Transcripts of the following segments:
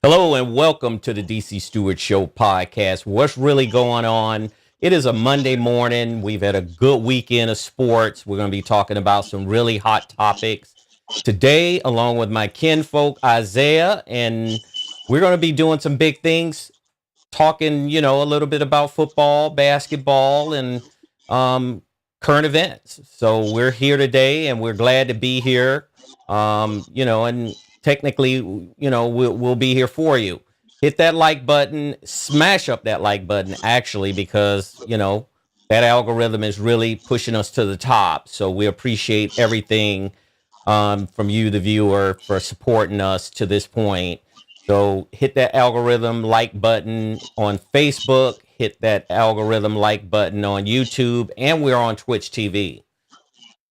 Hello and welcome to the DC Stewart Show podcast. What's really going on? It is a Monday morning. We've had a good weekend of sports. We're going to be talking about some really hot topics today, along with my kinfolk Isaiah, and we're going to be doing some big things, talking, a little bit about football, basketball, and current events. So we're here today, and we're glad to be here. And technically, we'll be here for you. Hit that like button, smash up that like button, actually, because, that algorithm is really pushing us to the top. So we appreciate everything from you, the viewer, for supporting us to this point. So hit that algorithm like button on Facebook, hit that algorithm like button on YouTube, and we're on Twitch TV.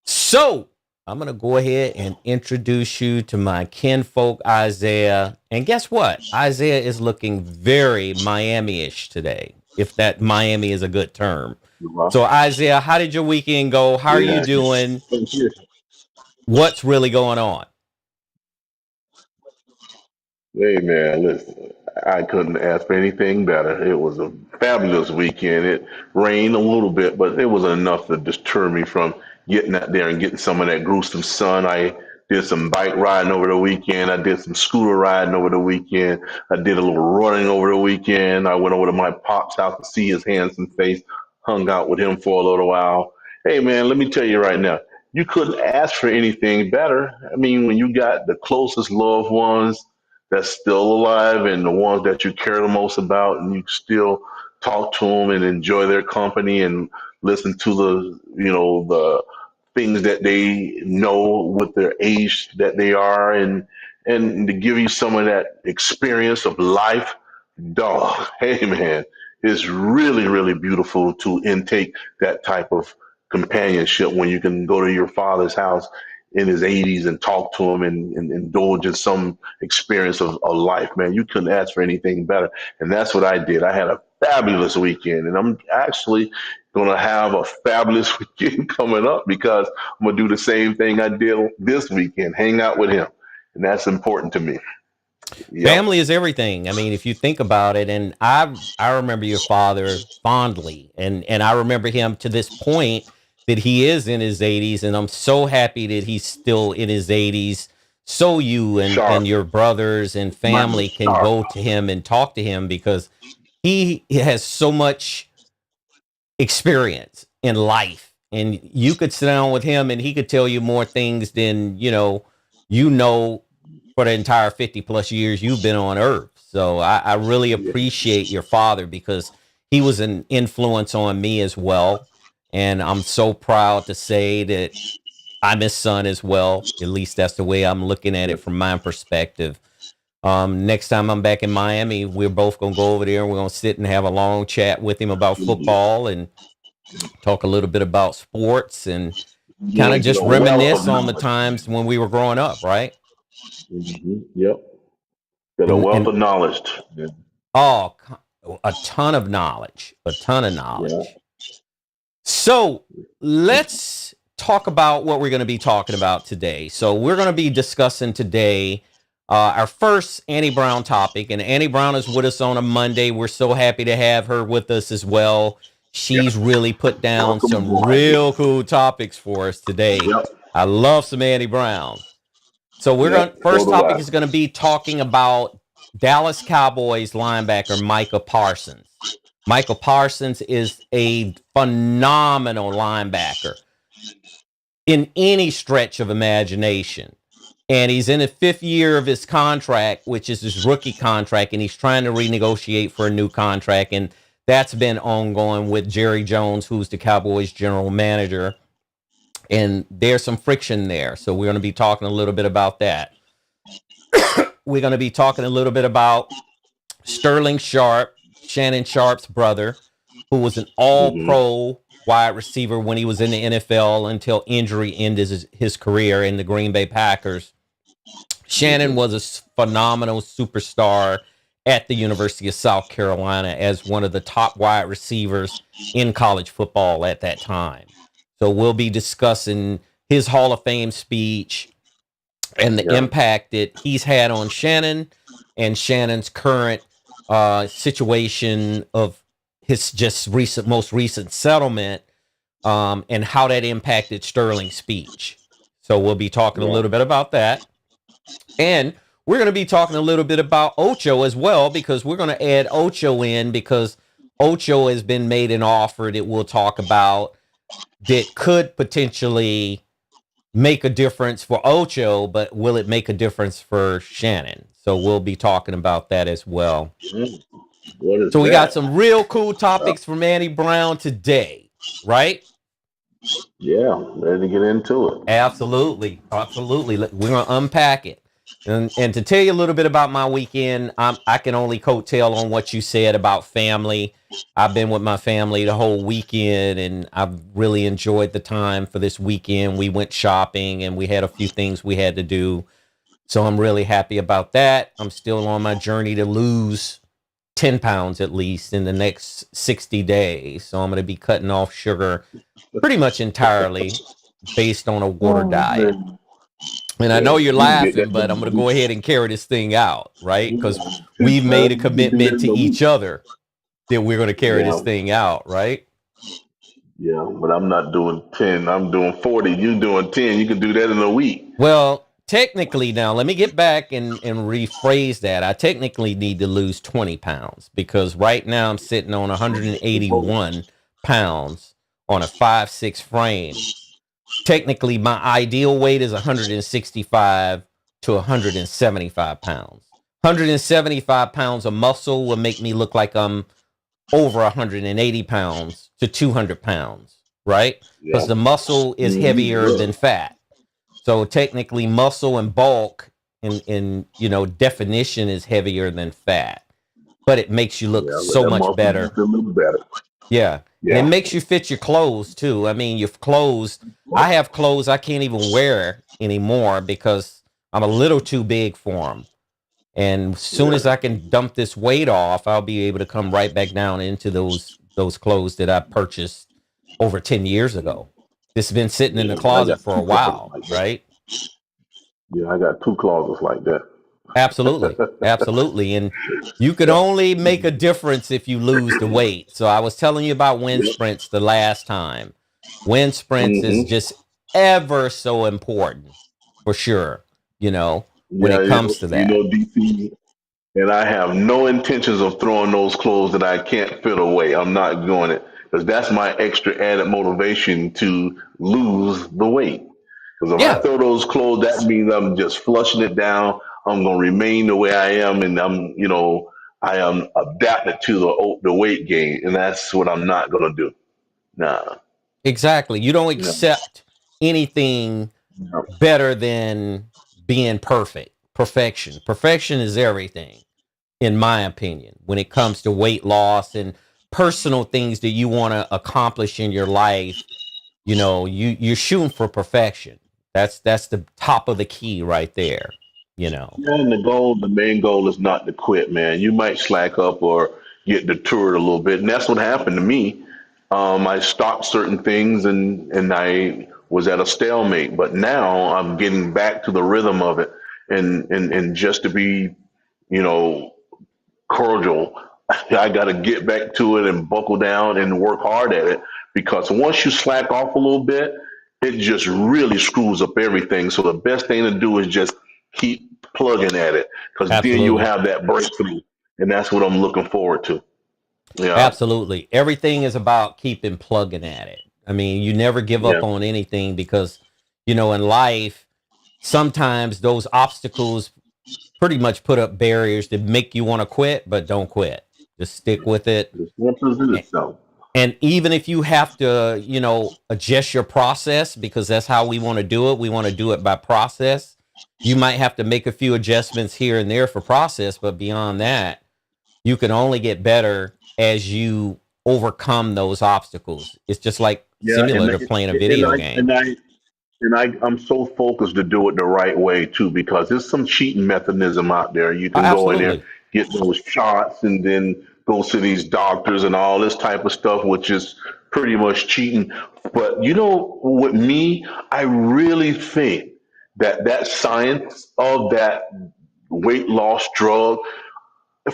So I'm going to go ahead and introduce you to my kinfolk, Isaiah. And guess what? Isaiah is looking very Miami-ish today, if that Miami is a good term. So Isaiah, how did your weekend go? How are you doing? What's really going on? Hey man, listen, I couldn't ask for anything better. It was a fabulous weekend. It rained a little bit, but it wasn't enough to deter me from getting out there and getting some of that gruesome sun. I did some bike riding over the weekend. I did some scooter riding over the weekend. I did a little running over the weekend. I went over to my pop's house to see his handsome face, hung out with him for a little while. Hey man, let me tell you right now, you couldn't ask for anything better. I mean, when you got the closest loved ones that's still alive and the ones that you care the most about, and you still talk to them and enjoy their company and listen to the things that they know with their age that they are, and to give you some of that experience of life. Dog, hey man, it's really really beautiful to intake that type of companionship when you can go to your father's house in his 80s and talk to him and indulge in some experience of life, man. You couldn't ask for anything better. And that's what I did. I had a fabulous weekend, and I'm actually going to have a fabulous weekend coming up because I'm going to do the same thing I did this weekend, hang out with him. And that's important to me. Yep. Family is everything. I mean, if you think about it, and I remember your father fondly, and I remember him to this point that he is in his 80s, and I'm so happy that he's still in his 80s. So you and Sharp. your brothers and Micah family can Sharpe. go to him and talk to him because he has so much experience in life, and you could sit down with him and he could tell you more things than for the entire 50 plus years you've been on earth. So I really Yeah. appreciate your father because he was an influence on me as well, and I'm so proud to say that I'm his son as well. At least that's the way I'm looking at it from my perspective. Next time I'm back in Miami, we're both gonna go over there and we're gonna sit and have a long chat with him about football and talk a little bit about sports and You're kind going of to get just a wealth of reminisce on the knowledge. times when we were growing up, right? Yep. Got a wealth And of knowledge. Yeah. oh, a ton of knowledge, a ton of Yeah. knowledge. So let's talk about what we're going to be talking about today. So we're going to be discussing today our first Annie Brown topic, and Annie Brown is with us on a Monday. We're so happy to have her with us as well. She's really put down Welcome some aboard. real cool topics for us today. Yep. I love some Annie Brown. So we're going Yep. to So first do topic I. is going to be talking about Dallas Cowboys linebacker Micah Parsons. Micah Parsons is a phenomenal linebacker in any stretch of imagination. And he's in the fifth year of his contract, which is his rookie contract, and he's trying to renegotiate for a new contract. And that's been ongoing with Jerry Jones, who's the Cowboys general manager. And there's some friction there. So we're going to be talking a little bit about that. We're going to be talking a little bit about Sterling Sharpe, Shannon Sharpe's brother, who was an all Hmm. pro wide receiver when he was in the NFL until injury ended his career in the Green Bay Packers. Shannon was a phenomenal superstar at the University of South Carolina as one of the top wide receivers in college football at that time. So we'll be discussing his Hall of Fame speech and the Yeah. impact that he's had on Shannon, and Shannon's current situation of his most recent settlement, and how that impacted Sterling's speech. So we'll be talking a Yeah. little bit about that. And we're going to be talking a little bit about Ocho as well, because we're going to add Ocho in, because Ocho has been made an offer that we'll talk about that could potentially make a difference for Ocho, but will it make a difference for Shannon? So we'll be talking about that as well. What is So we got that? some real cool topics from Manny Brown today, right? Yeah, ready to get into it. Absolutely. Absolutely. We're going to unpack it. And to tell you a little bit about my weekend, I can only coattail on what you said about family. I've been with my family the whole weekend, and I've really enjoyed the time for this weekend. We went shopping, and we had a few things we had to do. So I'm really happy about that. I'm still on my journey to lose 10 pounds at least in the next 60 days. So I'm going to be cutting off sugar pretty much entirely based on a water Oh, diet. man. And I Yeah, know you're you can get laughing, that but in I'm a going to go week. ahead and carry this thing out, right? Yeah, Because 10 we've made a pounds, you can do that commitment in to a week. each other that we're going to carry this Yeah, thing out, right? yeah, but I'm not doing 10. I'm doing 40. You doing 10. You can do that in a week. Well, technically, now let me get back and rephrase that. I technically need to lose 20 pounds because right now I'm sitting on 181 pounds on a 5'6" frame. Technically, my ideal weight is 165 to 175 pounds. 175 pounds of muscle will make me look like I'm over 180 pounds to 200 pounds, right? Yeah. Because the muscle is heavier Yeah. than fat. So technically, muscle and bulk in definition is heavier than fat, but it makes you look Yeah, but so that much muscle better. makes it look better. Yeah. And it Yeah. makes you fit your clothes too. I mean, your clothes, I have clothes I can't even wear anymore because I'm a little too big for them. And as soon as Yeah. I can dump this weight off, I'll be able to come right back down into those clothes that I purchased over 10 years ago. This has been sitting in the Yeah. I closet got for a two closets while, like that. right? Yeah, I got two closets like that. Absolutely. Absolutely. And you can Yeah. only make a difference if you lose the weight. So I was telling you about wind Yep. sprints the last time. Wind sprints is Mm-hmm. just ever so important for sure, when Yeah, it comes to that. DC, and I have no intentions of throwing those clothes that I can't fit away. I'm not doing it because that's my extra added motivation to lose the weight. Because if I Yeah, throw those clothes, that means I'm just flushing it down. I'm gonna remain the way I am, and I am adapted to the weight gain, and that's what I'm not gonna do. Nah, exactly. You don't no, accept anything no. better than being perfect. Perfection. Perfection is everything, in my opinion, when it comes to weight loss and personal things that you want to accomplish in your life. You're shooting for perfection. That's the top of the key right there. You know. Yeah, and the main goal is not to quit, man. You might slack up or get deterred a little bit, and that's what happened to me. I stopped certain things, and I was at a stalemate. But now I'm getting back to the rhythm of it, and just to be, you know, cordial, I got to get back to it and buckle down and work hard at it. Because once you slack off a little bit, it just really screws up everything. So the best thing to do is just keep plugging at it, because then you Absolutely. have that breakthrough, and that's what I'm looking forward to. Yeah, Absolutely. Everything is about keeping plugging at it. I mean, you never give up yeah, on anything because, in life, sometimes those obstacles pretty much put up barriers that make you want to quit, but don't quit. Just stick with it. just represent itself. And even if you have to, adjust your process, because that's how we want to do it, we want to do it by process. You might have to make a few adjustments here and there for process, but beyond that, you can only get better as you overcome those obstacles. It's just like Yeah, simulator playing a and video I game. and I I'm so focused to do it the right way too, because there's some cheating mechanism out there. You can go in there, Absolutely. get those shots, and then go to these doctors and all this type of stuff, which is pretty much cheating. But with me, I really think that science of that weight loss drug.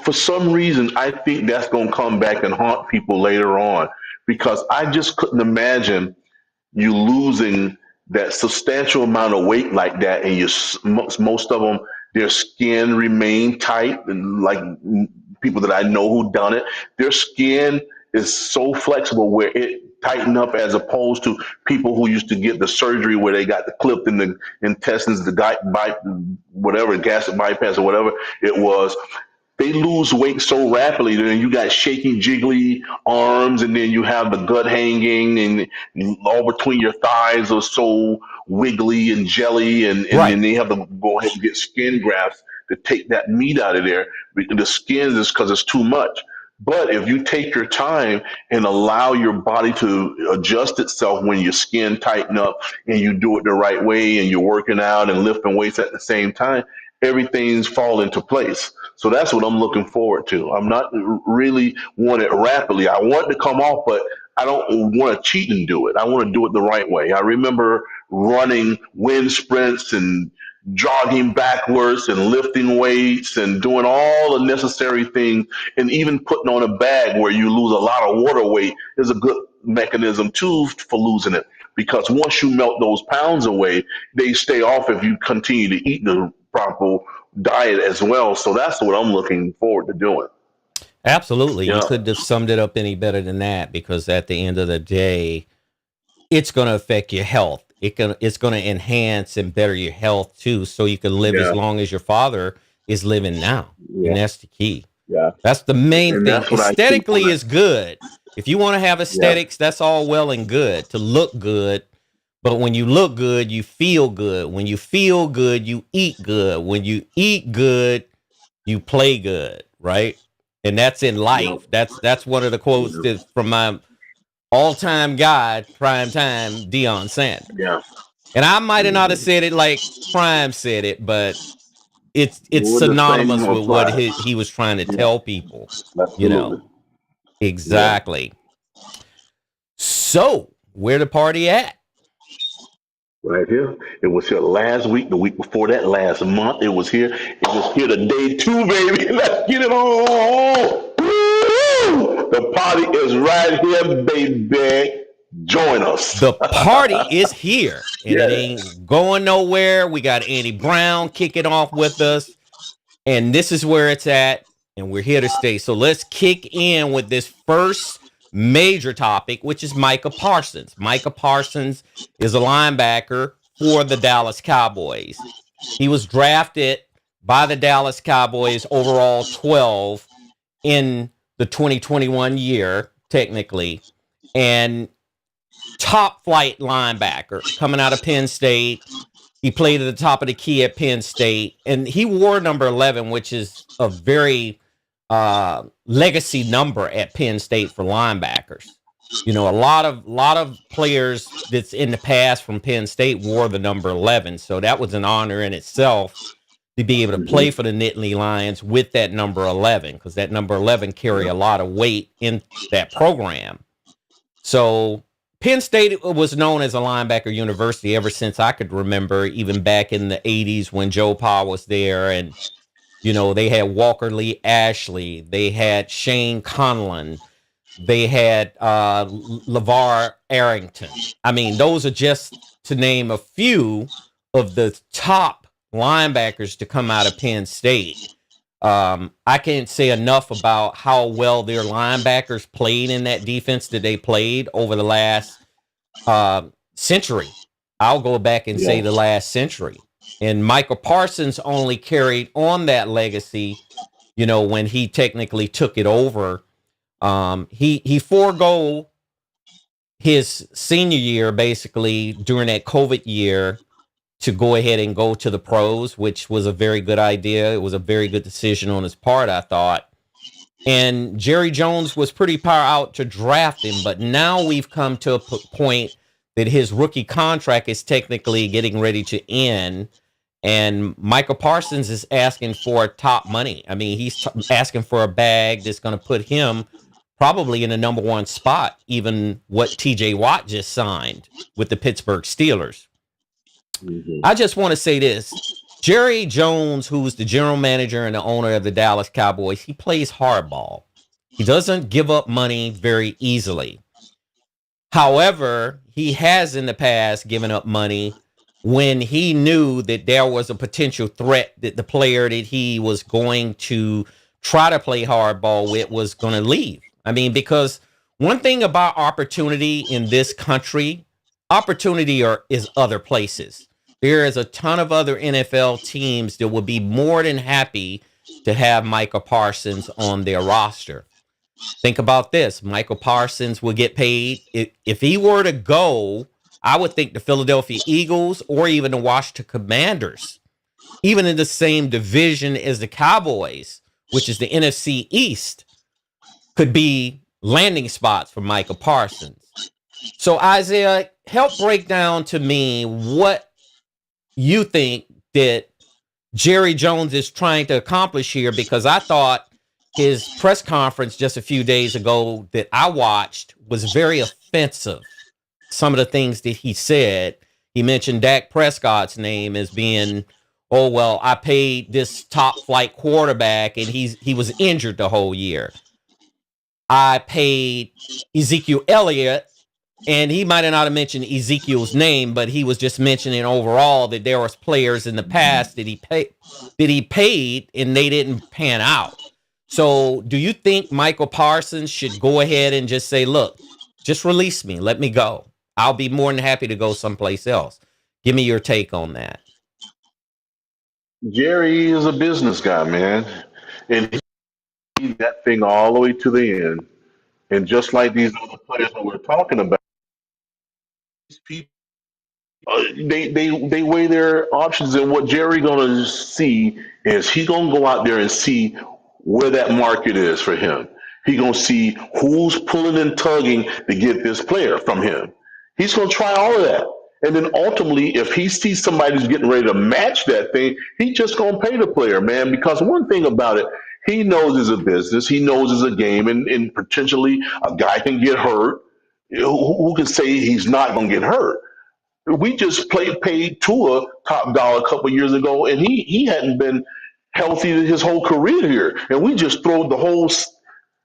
For some reason, I think that's going to come back and haunt people later on because I just couldn't imagine you losing that substantial amount of weight like that, and most of them, their skin remain tight, and like people that I know who done it, their skin is so flexible where it tighten up as opposed to people who used to get the surgery where they got the clipped in the intestines, the whatever gastric bypass or whatever it was. They lose weight so rapidly. Then you got shaky, jiggly arms, and then you have the gut hanging, and all between your thighs are so wiggly and jelly, and Right. then they have to go ahead and get skin grafts to take that meat out of there. The skin is because it's too much. But if you take your time and allow your body to adjust itself when your skin tighten up and you do it the right way and you're working out and lifting weights at the same time, everything's fall into place. So that's what I'm looking forward to. I'm not really want it rapidly. I want it to come off, but I don't want to cheat and do it. I want to do it the right way. I remember running wind sprints and jogging backwards and lifting weights and doing all the necessary things, and even putting on a bag where you lose a lot of water weight is a good mechanism too for losing it, because once you melt those pounds away, they stay off if you continue to eat the proper diet as well. So that's what I'm looking forward to doing. Absolutely. You Yeah, couldn't have summed it up any better than that, because at the end of the day, it's going to affect your health. It's going to enhance and better your health too, so you can live as yeah, long as your father is living now. And yeah, that's the key. yeah. That's the main And thing. that's what I think on Aesthetically that. is good. If you want to have Yeah, aesthetics, that's all well and good to look good. But when you look good, you feel good. When you feel good, you eat good. When you eat good, you play good, right? And that's in yeah, life. That's one of the quotes that from my all-time guy, prime time, Deion Sanders. yeah. And I might have not have Mhm. said it like Prime said it, but it's Well, the same synonymous with what applies. he was trying to Yeah, tell people, you absolutely. know. Yeah. Exactly. So, where the party at? Right here. It was here last week, the week before that, last month. It was here. It was here the day two, baby. Let's get it on. Woo! The party is right here, baby. Join us. The party is here and it Yeah. ain't going nowhere. We got Andy Brown kicking off with us, and this is where it's at, and we're here to stay. So let's kick in with this first major topic, which is Micah Parsons. Micah Parsons is a linebacker for the Dallas Cowboys. He was drafted by the Dallas Cowboys overall 12 in the 2021 year, technically, and top flight linebacker coming out of Penn State. He played at the top of the key at Penn State, and he wore number 11, which is a very legacy number at Penn State for linebackers. You know, a lot of players that's in the past from Penn State wore the number 11, so that was an honor in itself to be able to play Hmm. for the Nittany Lions with that number 11, because that number 11 carry Yeah. a lot of weight in that program. So Penn State was known as a linebacker university ever since I could remember, even back in the 80s when Joe Pa was there. And, you know, they had Walker Lee Ashley, they had Shane Conlon, they had LeVar Arrington. I mean, those are just to name a few of the top linebackers to come out of Penn State. I can't say enough about how well their linebackers played in that defense that they played over the last century. I'll go back and say Yeah. the last century. And Michael Parsons only carried on that legacy, you know, when he technically took it over. He forego his senior year basically during that COVID year to go ahead and go to the pros, which was a very good idea. It was a very good decision on his part, I thought. And Jerry Jones was pretty far out to draft him, but now we've come to a point that his rookie contract is technically getting ready to end. And Michael Parsons is asking for top money. I mean, he's asking for a bag that's going to put him probably in the number one spot, even what TJ Watt just signed with the Pittsburgh Steelers. Hmm. I just want to say this. Jerry Jones, who's the general manager and the owner of the Dallas Cowboys, he plays hardball. He doesn't give up money very easily. However, he has in the past given up money when he knew that there was a potential threat that the player that he was going to try to play hardball with was going to leave. I mean, because one thing about opportunity in this country, is other places. There is a ton of other NFL teams that would be more than happy to have Micah Parsons on their roster. Think about this. Michael Parsons will get paid. If he were to go, I would think the Philadelphia Eagles or even the Washington Commanders, even in the same division as the Cowboys, which is the NFC East, could be landing spots for Michael Parsons. So, Isaiah, help break down to me what you think that Jerry Jones is trying to accomplish here, because I thought his press conference just a few days ago that I watched was very offensive. Some of the things that he said, he mentioned Dak Prescott's name as being, oh, well, I paid this top flight quarterback and he was injured the whole year. I paid Ezekiel Elliott, and he might not have mentioned Ezekiel's name, but he was just mentioning overall that there was players in the past that he paid and they didn't pan out. So do you think Michael Parsons should go ahead and just say, look, just release me, let me go? I'll be more than happy to go someplace else. Give me your take on that. Jerry is a business guy, man, and he's that thing all the way to the end. And just like these other players that we're talking about, these people they weigh their options, and what Jerry gonna see is he gonna go out there and see where that market is for him. He gonna see who's pulling and tugging to get this player from him. He's gonna try all of that. And then ultimately, if he sees somebody who's getting ready to match that thing, he just gonna pay the player, man. Because one thing about it, he knows it's a business, he knows it's a game, and potentially a guy can get hurt. Who can say he's not gonna get hurt? We just paid Tua top dollar a couple years ago, and he hadn't been healthy his whole career here, and we just throw the whole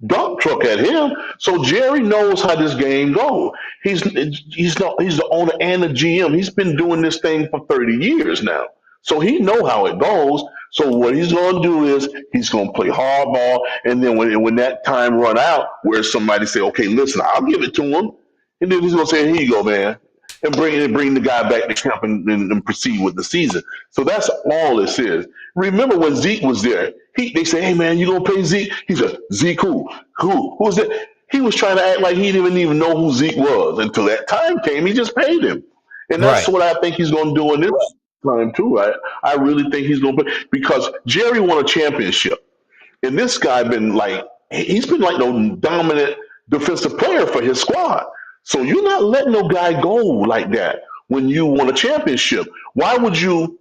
dump truck at him. So Jerry knows how this game goes. He's the owner and the GM. He's been doing this thing for 30 years now, so he know how it goes. So what he's going to do is he's going to play hardball, and then when that time run out, where somebody say, "Okay, listen, I'll give it to him," and then he's going to say, "Here you go, man," and bring the guy back to camp and proceed with the season. So that's all this is. Remember when Zeke was there? They say, "Hey man, you gonna pay Zeke?" He said, "Zeke who? Who's that?" He was trying to act like he didn't even know who Zeke was until that time came. He just paid him, and that's Right. what I think he's going to do in this time too. I really think he's going to pay, because Jerry won a championship, and this guy been like he's been like the dominant defensive player for his squad. So you're not letting no guy go like that when you won a championship. Why would you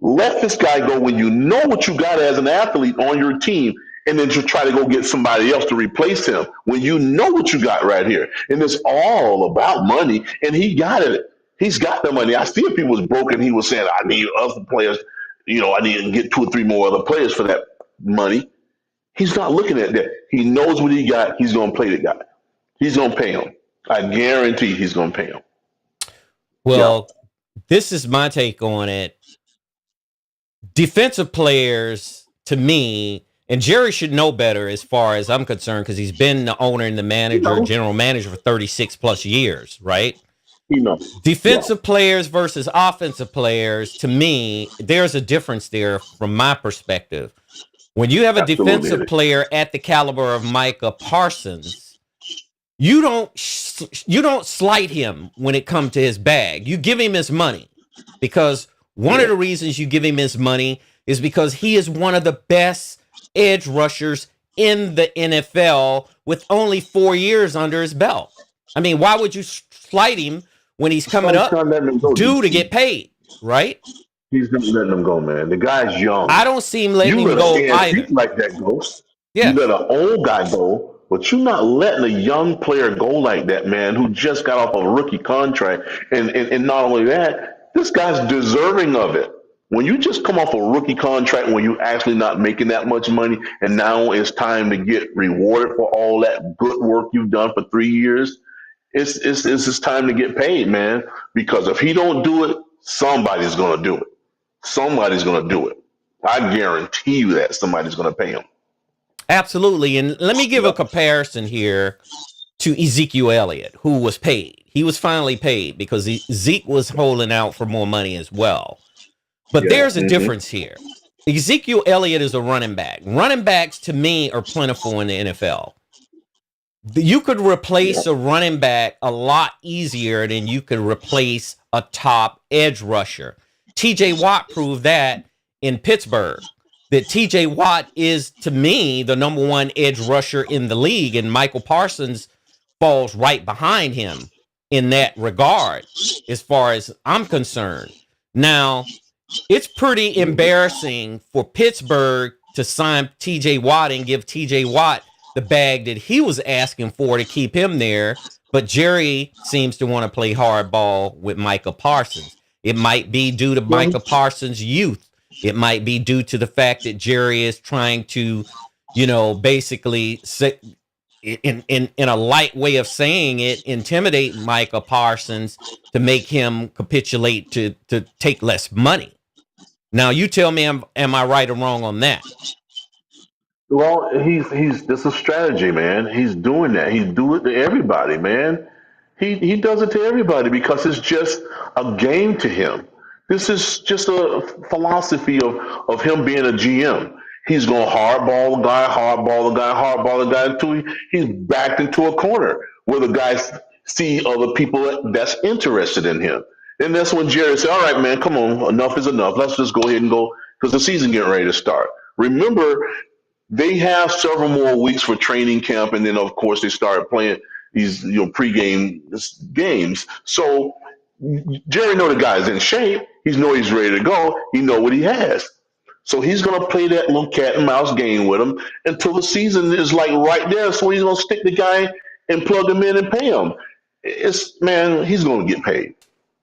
let this guy go when you know what you got as an athlete on your team, and then to try to go get somebody else to replace him when you know what you got right here? And it's all about money, and he got it. He's got the money. I see if he was broken, he was saying, "I need other players. I need to get two or three more other players for that money." He's not looking at that. He knows what he got. He's going to play the guy. He's going to pay him. I guarantee he's going to pay him. Yeah. Well, this is my take on it. Defensive players, to me, and Jerry should know better as far as I'm concerned, because he's been the owner and the manager, general manager for 36 plus years, right? Defensive players versus offensive players, to me, there's a difference there from my perspective. When you have a defensive player at the caliber of Micah Parsons, you don't slight him when it comes to his bag. You give him his money, because one of the reasons you give him his money is because he is one of the best edge rushers in the NFL with only 4 years under his belt. I mean, why would you slight him when he's coming up due to get paid, right? He's not letting him go, man. The guy's young. I don't see him letting him go either. Like that goes. Yeah. You let an old guy go, but you're not letting a young player go like that, man, who just got off a rookie contract. And not only that, this guy's deserving of it. When you just come off a rookie contract when you actually not making that much money, and now it's time to get rewarded for all that good work you've done for 3 years, it's time to get paid, man. Because if he don't do it, somebody's gonna do it. Somebody's gonna do it. I guarantee you that somebody's gonna pay him. Absolutely. And let me give a comparison here to Ezekiel Elliott, who was paid. He was finally paid because Zeke was holding out for more money as well. But there's a difference here. Ezekiel Elliott is a running back. Running backs, to me, are plentiful in the NFL. You could replace a running back a lot easier than you could replace a top edge rusher. TJ Watt proved that in Pittsburgh. That TJ Watt is, to me, the number one edge rusher in the league, and Micah Parsons falls right behind him in that regard, as far as I'm concerned. Now, it's pretty embarrassing for Pittsburgh to sign TJ Watt and give TJ Watt the bag that he was asking for to keep him there, but Jerry seems to want to play hardball with Micah Parsons. It might be due to Micah Parsons' youth. It might be due to the fact that Jerry is trying to, basically, in a light way of saying it, intimidate Micah Parsons to make him capitulate to take less money. Now, you tell me, am I right or wrong on that? Well, he's this a strategy, man. He's doing that. He's doing it to everybody, man. He does it to everybody because it's just a game to him. This is just a philosophy of him being a GM. He's going to hardball the guy, hardball the guy, hardball the guy until he's backed into a corner where the guys see other people that's interested in him. And that's when Jerry said, all right, man, come on, enough is enough. Let's just go ahead and go because the season getting ready to start. Remember, they have several more weeks for training camp, and then, of course, they started playing these pregame games. So Jerry know the guy's in shape. He know he's ready to go. He know what he has. So he's going to play that little cat and mouse game with him until the season is like right there. So he's going to stick the guy and plug him in and pay him. He's going to get paid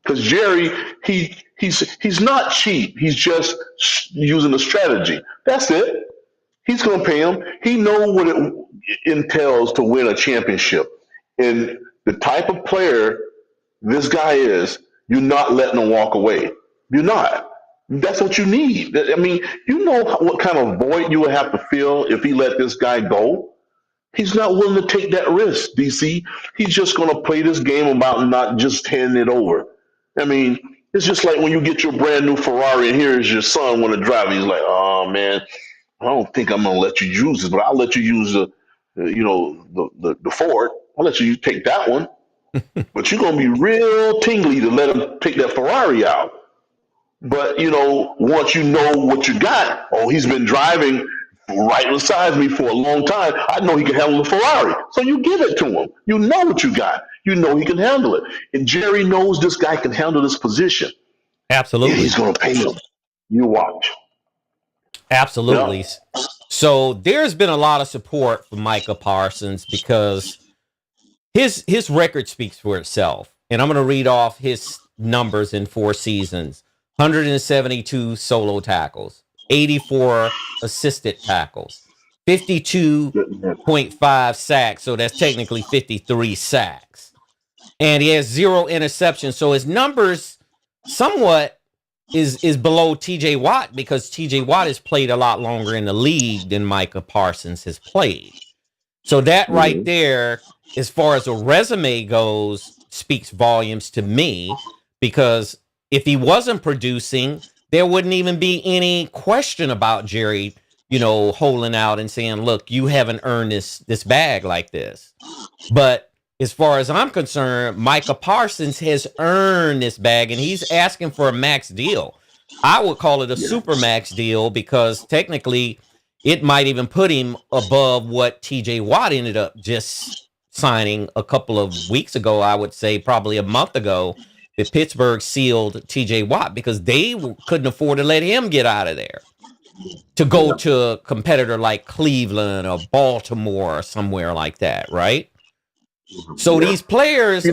because Jerry, he's not cheap. He's just using a strategy. That's it. He's going to pay him. He knows what it entails to win a championship. And the type of player this guy is, you're not letting him walk away. You're not. That's what you need. I mean, you know what kind of void you would have to fill if he let this guy go? He's not willing to take that risk, DC. He's just going to play this game about not just handing it over. I mean, it's just like when you get your brand new Ferrari and here's your son want to drive it. He's like, oh, man, I don't think I'm going to let you use this, but I'll let you use the Ford. I'll let you take that one. But you're going to be real tingly to let him take that Ferrari out. But, once you know what you got, he's been driving right beside me for a long time. I know he can handle the Ferrari. So you give it to him. You know what you got. You know he can handle it. And Jerry knows this guy can handle this position. Absolutely. And he's going to pay him. You watch. Absolutely. Yeah. So there's been a lot of support for Micah Parsons because his record speaks for itself. And I'm going to read off his numbers in 4 seasons. 172 solo tackles, 84 assisted tackles, 52.5 sacks. So that's technically 53 sacks. And he has 0 interceptions. So his numbers somewhat is below TJ Watt because TJ Watt has played a lot longer in the league than Micah Parsons has played. So that right there, as far as a resume goes, speaks volumes to me because if he wasn't producing, there wouldn't even be any question about Jerry, holding out and saying, look, you haven't earned this bag like this. But as far as I'm concerned, Micah Parsons has earned this bag and he's asking for a max deal. I would call it a Supermax deal because technically it might even put him above what TJ Watt ended up just signing a couple of weeks ago. I would say probably a month ago. That Pittsburgh sealed TJ Watt because they couldn't afford to let him get out of there to go to a competitor like Cleveland or Baltimore or somewhere like that, right? So these players,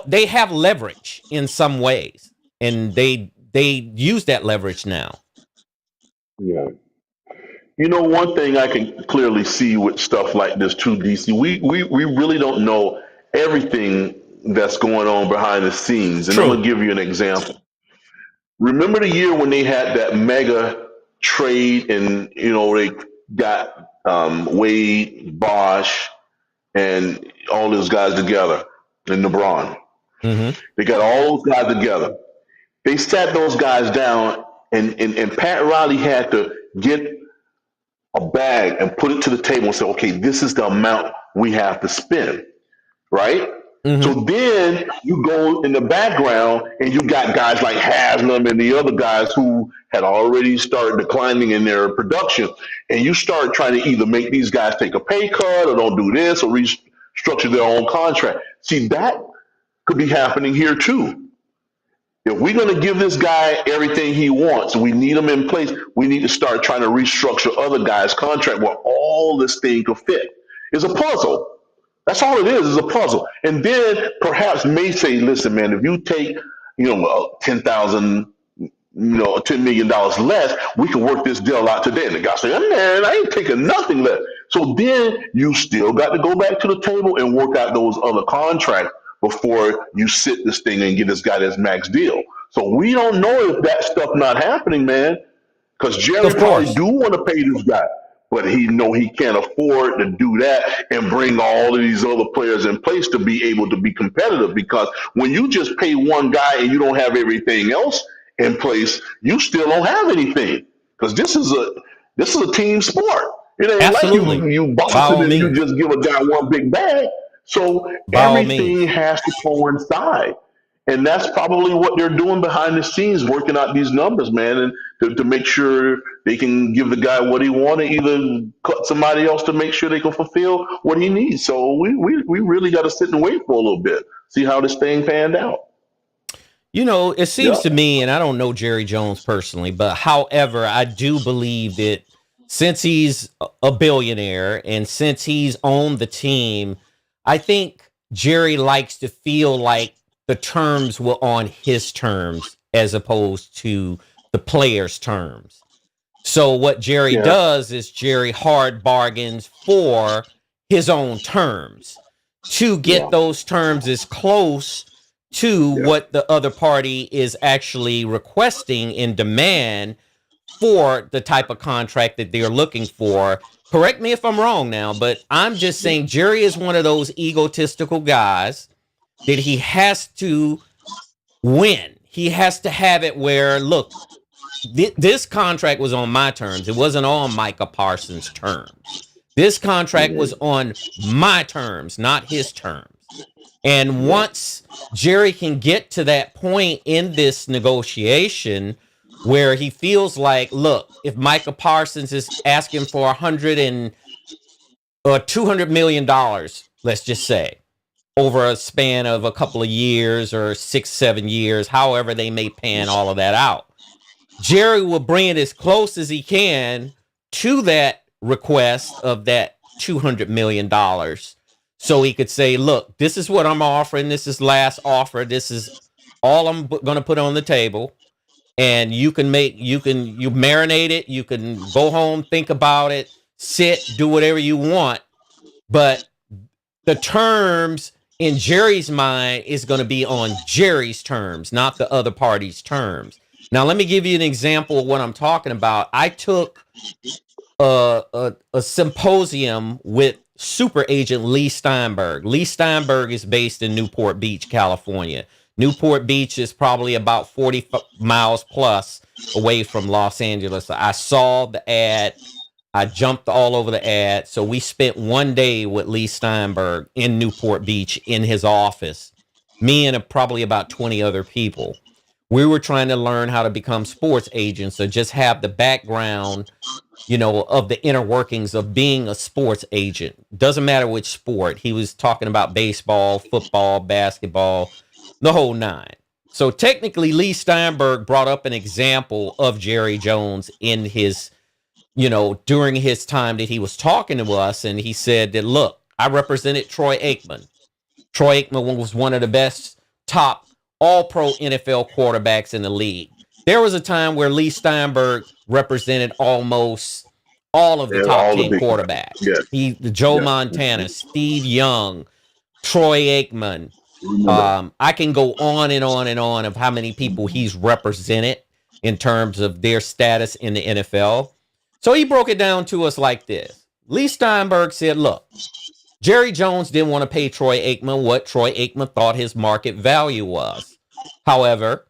they have leverage in some ways, and they they use that leverage now. Yeah. You know, one thing I can clearly see with stuff like this too, DC, we really don't know everything that's going on behind the scenes. And I'm going True. to give you an example. Remember the year when they had that mega trade and, they got Wade, Bosch, and all those guys together and LeBron. Mm-hmm. They got all those guys together. They sat those guys down, and Pat Riley had to get a bag and put it to the table and say, okay, this is the amount we have to spend, right? So Mm-hmm. then you go in the background and you got guys like Haslam and the other guys who had already started declining in their production. And you start trying to either make these guys take a pay cut or don't do this or restructure their own contract. See, that could be happening here too. If we're going to give this guy everything he wants, we need him in place. We need to start trying to restructure other guys' contract where all this thing could fit. It's a puzzle. That's all it is a puzzle. And then perhaps may say, listen, man, if you take, 10,000, $10 million less, we can work this deal out today. And the guy say, oh, man, I ain't taking nothing less. So then you still got to go back to the table and work out those other contracts before you sit this thing and get this guy this max deal. So we don't know if that stuff not happening, man, because Jerry Of probably course. do want to pay this guy, but he know he can't afford to do that and bring all of these other players in place to be able to be competitive. Because when you just pay one guy and you don't have everything else in place, you still don't have anything. Because this is a team sport. It ain't like Absolutely. you By boxing all and you means. just give a guy one big bag. So By all everything means. has to coincide. And that's probably what they're doing behind the scenes, working out these numbers, man, and to make sure they can give the guy what he wanted, either cut somebody else to make sure they can fulfill what he needs. So we really got to sit and wait for a little bit, see how this thing panned out. It seems Yeah, to me, and I don't know Jerry Jones personally, but however, I do believe that since he's a billionaire and since he's owned the team, I think Jerry likes to feel like the terms were on his terms as opposed to the players' terms. So what Jerry yeah, does is Jerry hard bargains for his own terms to get yeah, those terms as close to yeah. what the other party is actually requesting in demand for the type of contract that they're looking for. Correct me if I'm wrong now, but I'm just saying Jerry is one of those egotistical guys that he has to win. He has to have it where, look, this contract was on my terms. It wasn't on Micah Parsons' terms. This contract was Mhm. on my terms, not his terms. And Yeah. once Jerry can get to that point in this negotiation where he feels like, look, if Micah Parsons is asking for 100 and or $200 million, let's just say, over a span of a couple of years or 6, 7 years, however they may pan all of that out, Jerry will bring it as close as he can to that request of that $200 million, so he could say, look, this is what I'm offering. This is last offer. This is all I'm going to put on the table. And you marinate it. You can go home, think about it, sit, do whatever you want. But the terms in Jerry's mind is going to be on Jerry's terms, not the other party's terms. Now, let me give you an example of what I'm talking about. I took a symposium with super agent Lee Steinberg. Lee Steinberg is based in Newport Beach, California. Newport Beach is probably about 40 miles plus away from Los Angeles. I saw the ad. I jumped all over the ad. So we spent one day with Lee Steinberg in Newport Beach in his office, me and probably about 20 other people. We were trying to learn how to become sports agents or just have the background, of the inner workings of being a sports agent. Doesn't matter which sport. He was talking about baseball, football, basketball, the whole nine. So technically, Lee Steinberg brought up an example of Jerry Jones in his, during his time that he was talking to us. And he said that, look, I represented Troy Aikman. Troy Aikman was one of the best top all pro NFL quarterbacks in the league. There was a time where Lee Steinberg represented almost all of the And top all the 10 big guys. quarterbacks. Yes. Joe Yes. Montana, Steve Young, Troy Aikman. Remember. I can go on and on and on of how many people he's represented in terms of their status in the NFL. So he broke it down to us like this. Lee Steinberg said, look, Jerry Jones didn't want to pay Troy Aikman what Troy Aikman thought his market value was. However,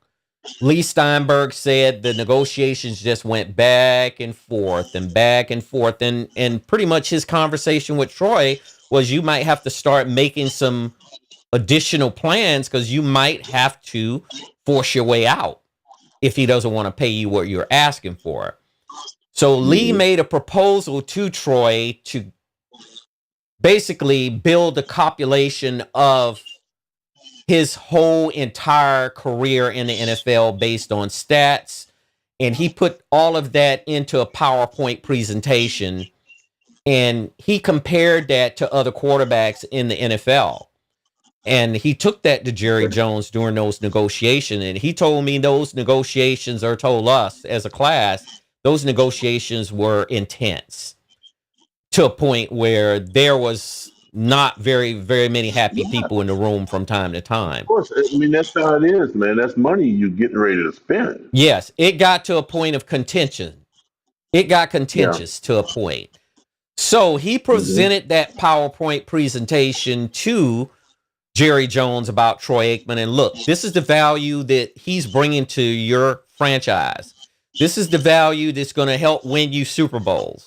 Lee Steinberg said the negotiations just went back and forth and back and forth. And pretty much his conversation with Troy was you might have to start making some additional plans because you might have to force your way out if he doesn't want to pay you what you're asking for. So Lee made a proposal to Troy to basically build a compilation of his whole entire career in the NFL based on stats. And he put all of that into a PowerPoint presentation. And he compared that to other quarterbacks in the NFL. And he took that to Jerry Jones during those negotiations. And he told me those negotiations, or told us as a class, those negotiations were intense to a point where there was not very, very many happy people in the room from time to time. Of course. I mean, that's how it is, man. That's money you're getting ready to spend. Yes, it got to a point of contention. It got contentious to a point. So he presented that PowerPoint presentation to Jerry Jones about Troy Aikman. And look, this is the value that he's bringing to your franchise. This is the value that's going to help win you Super Bowls.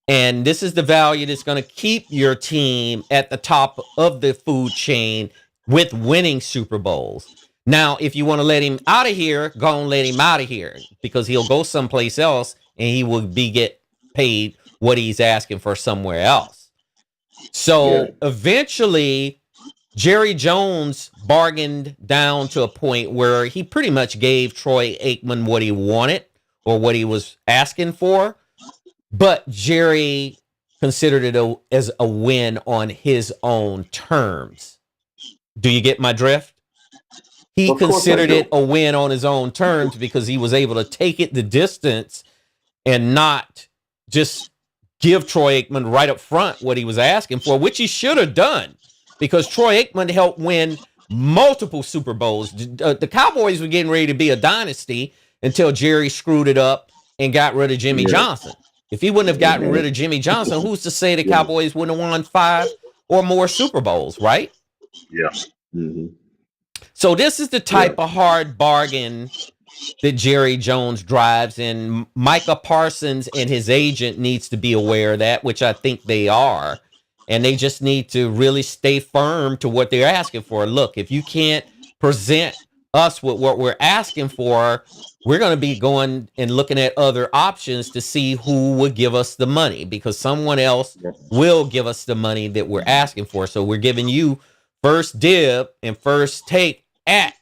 And this is the value that's going to keep your team at the top of the food chain with winning Super Bowls. Now, if you want to let him out of here, go and let him out of here because he'll go someplace else and he will get paid what he's asking for somewhere else. So eventually, Jerry Jones bargained down to a point where he pretty much gave Troy Aikman what he wanted or what he was asking for. But Jerry considered it as a win on his own terms. Do you get my drift? He considered it a win on his own terms because he was able to take it the distance and not just give Troy Aikman right up front what he was asking for, which he should have done because Troy Aikman helped win multiple Super Bowls. The Cowboys were getting ready to be a dynasty until Jerry screwed it up and got rid of Jimmy Johnson. If he wouldn't have gotten rid of Jimmy Johnson, who's to say the Cowboys wouldn't have won 5 or more Super Bowls, right? Yeah. So this is the type of hard bargain that Jerry Jones drives, and Micah Parsons and his agent needs to be aware of that, which I think they are. And they just need to really stay firm to what they're asking for. Look, if you can't present us with what we're asking for, we're going to be going and looking at other options to see who would give us the money because someone else will give us the money that we're asking for. So we're giving you first dib and first take at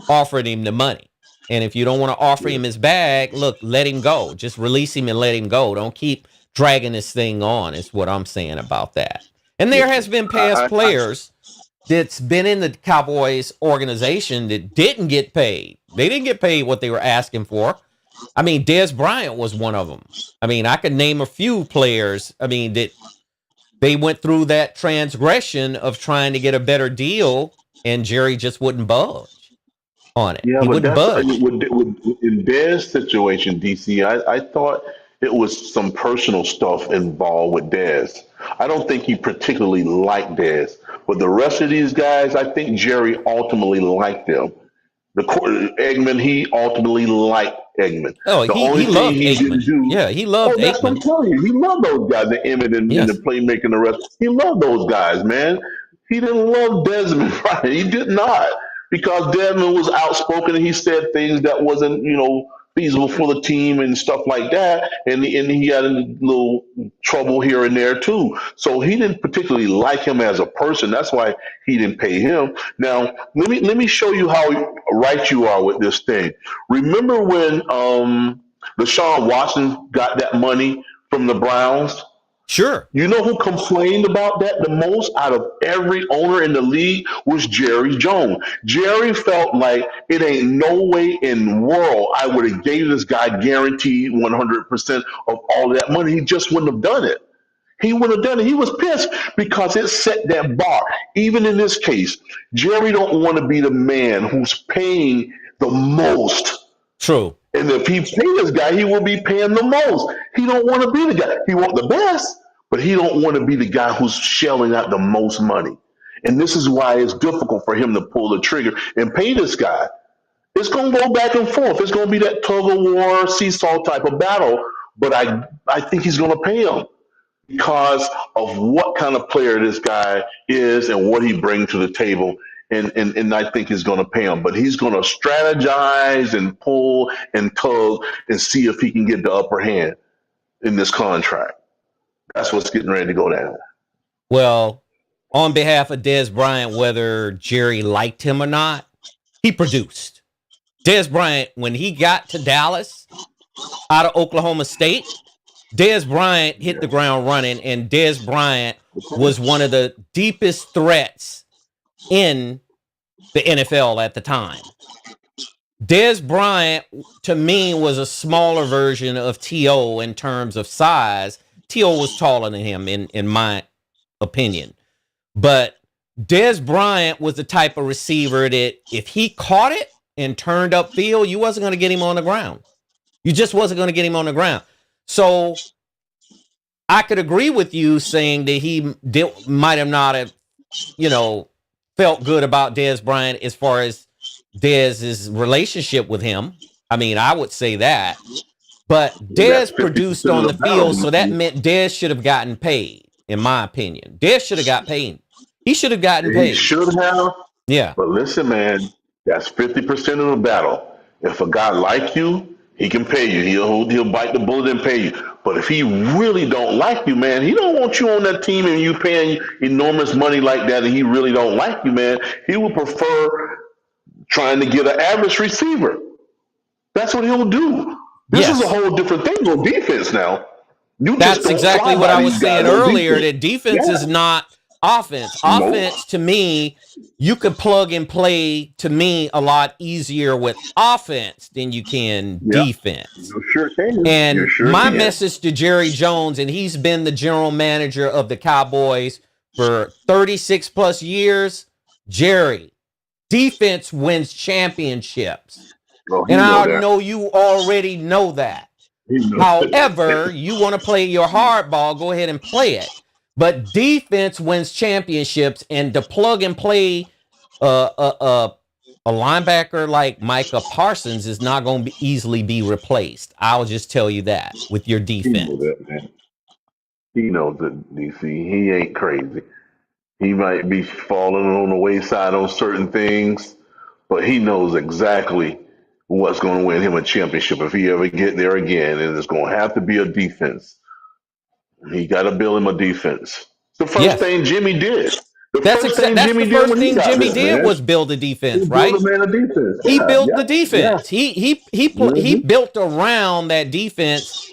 offering him the money. And if you don't want to offer him his bag, look, let him go. Just release him and let him go. Don't keep dragging this thing on is what I'm saying about that. And there has been past players that's been in the Cowboys organization that didn't get paid. They didn't get paid what they were asking for. I mean, Dez Bryant was one of them. I mean, I could name a few players. I mean, that they went through that transgression of trying to get a better deal, and Jerry just wouldn't budge on it. Yeah, he but wouldn't that's budge. in Dez's situation, DC. I thought it was some personal stuff involved with Dez. I don't think he particularly liked Dez, but the rest of these guys, I think Jerry ultimately liked them. Eggman, he ultimately liked Eggman. Oh, The he only thing loved he Aikman. didn't do. Yeah, he loved That's what I'm Aikman. telling you. He loved those guys, the Emmett and the playmaking, the rest. He loved those guys, man. He didn't love Desmond, right? He did not, because Desmond was outspoken and he said things that wasn't, feasible for the team and stuff like that. And he had a little trouble here and there too. So he didn't particularly like him as a person. That's why he didn't pay him. Now let me show you how right you are with this thing. Remember when Deshaun Watson got that money from the Browns? Sure. You know who complained about that the most out of every owner in the league was Jerry Jones. Jerry felt like it ain't no way in the world I would have gave this guy guaranteed 100% of all that money. He just wouldn't have done it. He would have done it. He was pissed because it set that bar. Even in this case, Jerry don't want to be the man who's paying the most. True. And if he pay this guy, he will be paying the most. He don't want to be the guy. He want the best, but he don't want to be the guy who's shelling out the most money. And this is why it's difficult for him to pull the trigger and pay this guy. It's going to go back and forth. It's going to be that tug of war, seesaw type of battle. But I think he's going to pay him because of what kind of player this guy is and what he brings to the table. And I think he's going to pay him. But he's going to strategize and pull and tug and see if he can get the upper hand in this contract. That's what's getting ready to go down. Well, on behalf of Dez Bryant, whether Jerry liked him or not, he produced. Dez Bryant, when he got to Dallas out of Oklahoma State, Dez Bryant hit the ground running, and Dez Bryant was one of the deepest threats in the NFL at the time. Dez Bryant, to me, was a smaller version of T.O. in terms of size. T.O. was taller than him, in my opinion. But Dez Bryant was the type of receiver that if he caught it and turned upfield, you wasn't going to get him on the ground. You just wasn't going to get him on the ground. So I could agree with you saying that he might have not have, felt good about Dez Bryant as far as Dez's relationship with him. I mean, I would say that. But Dez produced on the field, so that meant Dez should have gotten paid, in my opinion. Dez should have got paid. He should have gotten paid. He should have. Yeah. But listen, man, that's 50% of the battle. If a guy like you, he can pay you. He'll bite the bullet and pay you. But if he really don't like you, man, he don't want you on that team and you paying enormous money like that, and he really don't like you, man. He would prefer trying to get an average receiver. That's what he'll do. This is a whole different thing on defense now. That's exactly what I was saying earlier, that defense is not offense. Offense, to me, you could plug and play, to me, a lot easier with offense than you can defense. You sure can. And my message to Jerry Jones, and he's been the general manager of the Cowboys for 36 plus years, Jerry, defense wins championships. And I know you already know that. However, you want to play your hardball, go ahead and play it. But defense wins championships, and to plug and play a linebacker like Micah Parsons is not going to easily be replaced. I'll just tell you that with your defense. He knows it, DC. He ain't crazy. He might be falling on the wayside on certain things, but he knows exactly what's going to win him a championship if he ever get there again, and it's going to have to be a defense. He got to build him a defense. The first thing Jimmy did. That's the first thing Jimmy did was build a defense, right? He built the defense. He built around that defense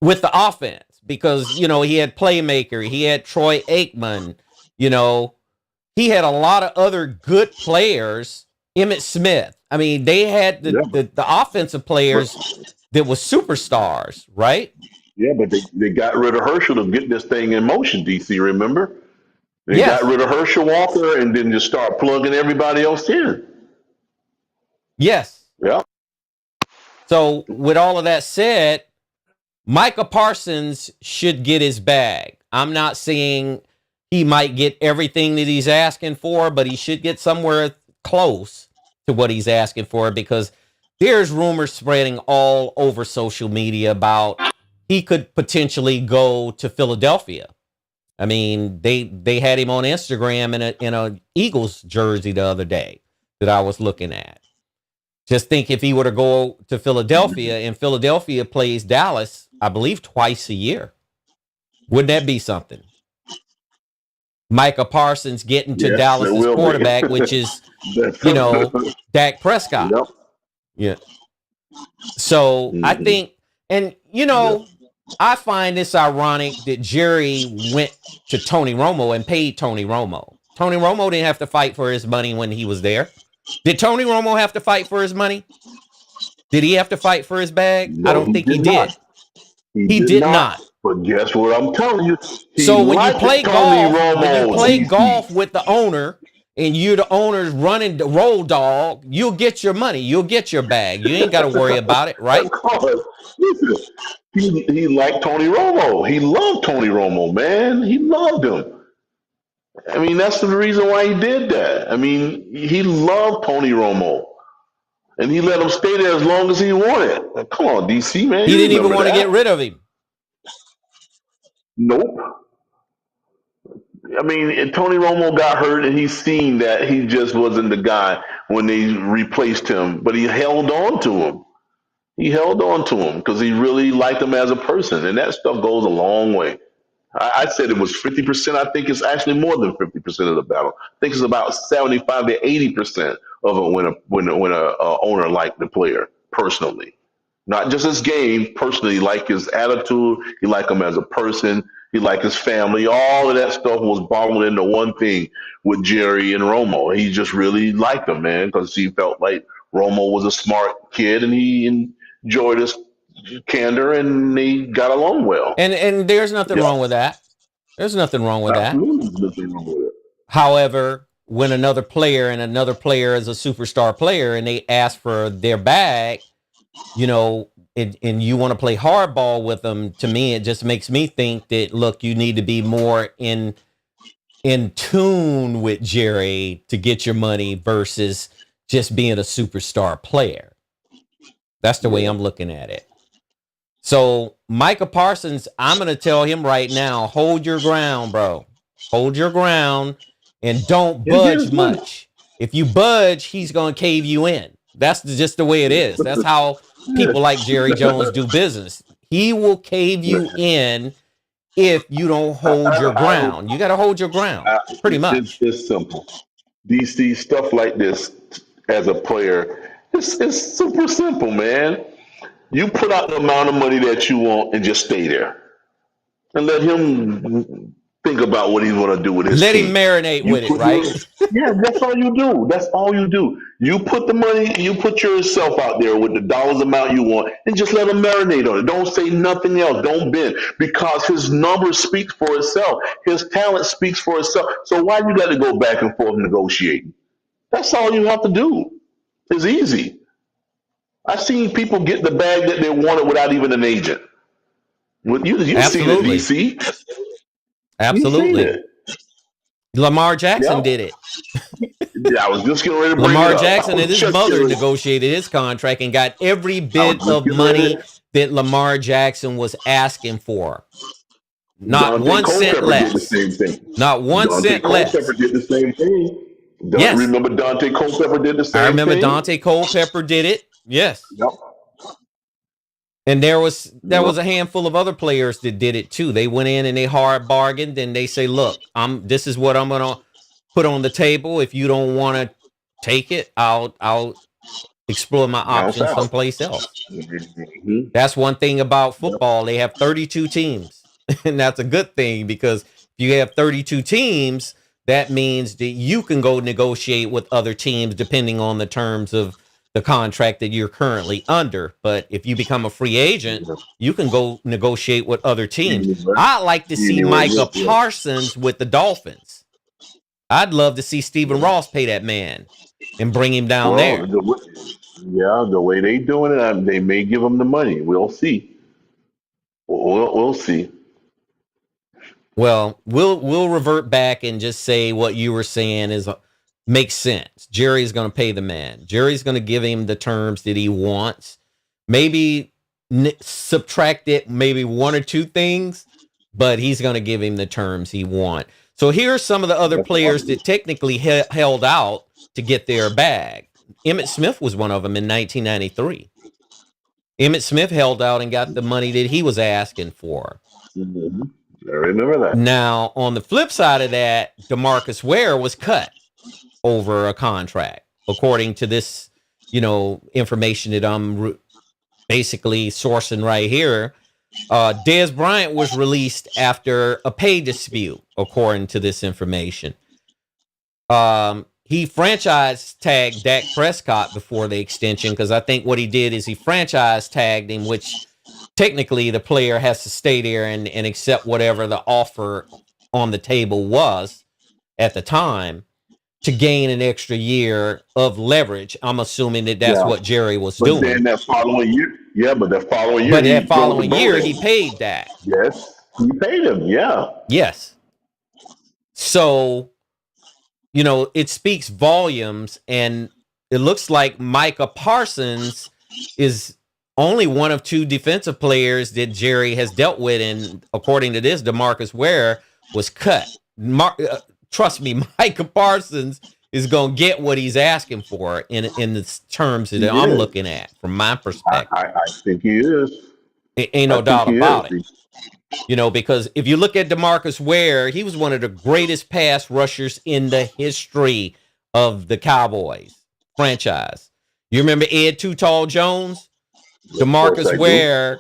with the offense because, he had Playmaker. He had Troy Aikman. He had a lot of other good players. Emmitt Smith. I mean, they had the offensive players that were superstars, right? Yeah, but they got rid of Herschel to get this thing in motion, DC, remember? They got rid of Herschel Walker and then just start plugging everybody else in. Yes. Yeah. So with all of that said, Micah Parsons should get his bag. I'm not saying he might get everything that he's asking for, but he should get somewhere close to what he's asking for, because there's rumors spreading all over social media about he could potentially go to Philadelphia. I mean, they had him on Instagram in a Eagles jersey the other day that I was looking at. Just think if he were to go to Philadelphia, and Philadelphia plays Dallas, I believe, twice a year. Wouldn't that be something? Micah Parsons getting to Dallas's quarterback, which is, Dak Prescott. Yep. Yeah. So I think, and I find this ironic that Jerry went to Tony Romo and paid Tony Romo. Tony Romo didn't have to fight for his money when he was there. Did Tony Romo have to fight for his money? Did he have to fight for his bag? I No, don't he think he did not. did. He He did did not. not. But guess what I'm telling you? He So when you liked play Tony golf, Romo, DC. with the owner and you're the owner's running the roll dog, you'll get your money. You'll get your bag. You ain't got to worry about it, right? Of course. Listen, he liked Tony Romo. He loved Tony Romo, man. He loved him. I mean, that's the reason why he did that. I mean, he loved Tony Romo. And he let him stay there as long as he wanted. Like, come on, DC, man. He You didn't even remember want to get that? rid of him. Nope. I mean, and Tony Romo got hurt, and he's seen that he just wasn't the guy when they replaced him. But he held on to him. He held on to him because he really liked him as a person, and that stuff goes a long way. I said it was 50%. I think it's actually more than 50% of the battle. I think it's about 75 to 80% of it when a owner liked the player personally, not just his game. Personally, like his attitude, he liked him as a person. He liked his family. All of that stuff was bottled into one thing with Jerry and Romo. He just really liked him, man, because he felt like Romo was a smart kid and he enjoyed his candor and they got along well. And there's nothing Yeah. wrong with that. There's nothing wrong with that. Absolutely nothing wrong with it. However, when another player is a superstar player and they ask for their bag, and you want to play hardball with them, to me, it just makes me think that, look, you need to be more in tune with Jerry to get your money versus just being a superstar player. That's the way I'm looking at it. So Micah Parsons, I'm going to tell him right now, hold your ground, bro. Hold your ground and don't budge much. If you budge, he's going to cave you in. That's just the way it is. That's how people like Jerry Jones do business. He will cave you in if you don't hold your ground. You got to hold your ground, pretty much. It's simple. DC stuff like this as a player, it's super simple, man. You put out the amount of money that you want and just stay there. And let him think about what he's going to do with his Let team. him marinate with it, right? Yeah, that's all you do. That's all you do. You put the money, you put yourself out there with the dollars amount you want, and just let him marinate on it. Don't say nothing else. Don't bend because his number speaks for itself. His talent speaks for itself. So why you got to go back and forth negotiating? That's all you have to do. It's easy. I've seen people get the bag that they wanted without even an agent. You've seen it, Absolutely. DC. You've seen Absolutely. it. Lamar Jackson Yep. did it. Yeah, I was just getting ready to bring Lamar it up. Jackson and his Just mother getting- negotiated his contract and got every I was bit just of getting money ready. that Lamar Jackson was asking for. Not Dante 1 cent Culpepper did the less. same thing. Not 1 Dante cent Culpepper less. did the same thing. Yes. Remember Dante Culpepper did the same I remember thing? Dante Culpepper did it. Yes. Yep. And there was a handful of other players that did it too. They went in and they hard bargained and they say, look, this is what I'm gonna put on the table. If you don't want to take it, I'll explore my options someplace else. Mm-hmm. That's one thing about football. They have 32 teams. And that's a good thing because if you have 32 teams, that means that you can go negotiate with other teams depending on the terms of the contract that you're currently under. But if you become a free agent, you can go negotiate with other teams. I'd like to see Micah Parsons with the Dolphins. I'd love to see Stephen Ross pay that man and bring him down there. The way they doing it, they may give him the money. We'll see. We'll see. Well, we'll revert back and just say what you were saying makes sense. Jerry's going to pay the man. Jerry's going to give him the terms that he wants. Maybe subtract it, maybe one or two things, but he's going to give him the terms he wants. So here are some of the other players that technically held out to get their bag. Emmitt Smith was one of them in 1993. Emmitt Smith held out and got the money that he was asking for. Mm-hmm. I remember that. Now, on the flip side of that, DeMarcus Ware was cut over a contract, according to this, information that I'm basically sourcing right here. Dez Bryant was released after a pay dispute, according to this information. He franchise tagged Dak Prescott before the extension, because I think what he did is he franchise tagged him, which technically the player has to stay there and accept whatever the offer on the table was at the time to gain an extra year of leverage. I'm assuming that that's what Jerry was doing. But then that following year, but that following year he paid Dak. Yes, he paid him. Yeah. Yes. So, you know, it speaks volumes, and it looks like Micah Parsons is only one of two defensive players that Jerry has dealt with, and according to this, DeMarcus Ware was cut. Trust me, Micah Parsons is going to get what he's asking for in the terms that I'm looking at from my perspective. I think he is. Ain't no doubt about it. You know, because if you look at DeMarcus Ware, he was one of the greatest pass rushers in the history of the Cowboys franchise. You remember Ed Too Tall Jones? DeMarcus Ware,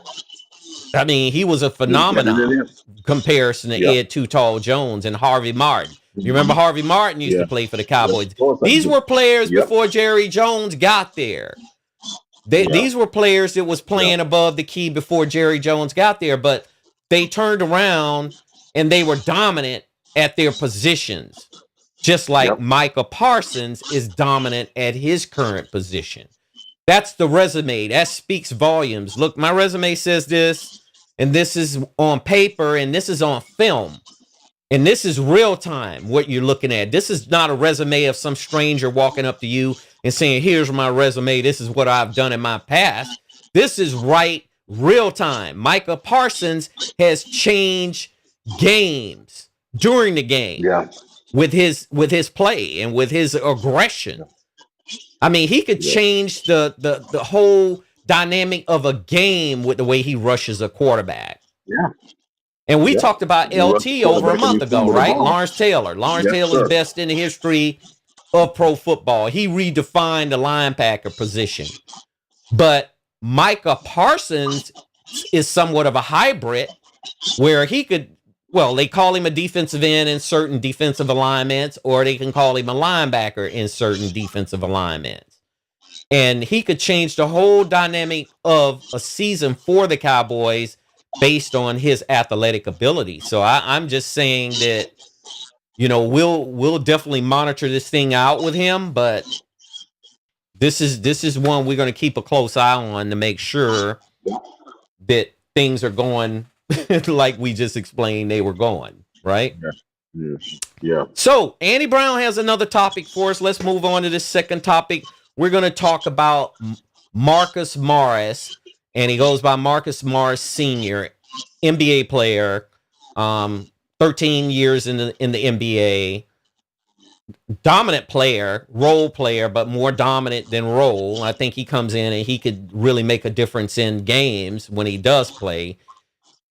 I mean, he was a phenomenon comparison to Ed Too Tall Jones and Harvey Martin. You remember Harvey Martin used to play for the Cowboys. These were players before Jerry Jones got there. These were players that was playing above the key before Jerry Jones got there, but they turned around and they were dominant at their positions, just like Micah Parsons is dominant at his current position. That's the resume. That speaks volumes. Look, my resume says this, and this is on paper, and this is on film. And this is real time, what you're looking at. This is not a resume of some stranger walking up to you and saying, here's my resume. This is what I've done in my past. This is real time. Micah Parsons has changed games during the game with his play and with his aggression. I mean, he could change the whole dynamic of a game with the way he rushes a quarterback. Yeah. And we talked about LT over a month ago, right? Lawrence Taylor. Lawrence Taylor's best in the history of pro football. He redefined the linebacker position. But Micah Parsons is somewhat of a hybrid where he could, well, they call him a defensive end in certain defensive alignments, or they can call him a linebacker in certain defensive alignments. And he could change the whole dynamic of a season for the Cowboys based on his athletic ability. So I'm just saying that, you know, we'll definitely monitor this thing out with him, but this is one we're going to keep a close eye on to make sure that things are going like we just explained they were going, right? Yeah. So Andy Brown has another topic for us. Let's move on to this second topic. We're going to talk about Marcus Morris. And he goes by Marcus Morris Sr., NBA player, 13 years in the NBA, dominant player, role player, but more dominant than role. I think he comes in and he could really make a difference in games when he does play.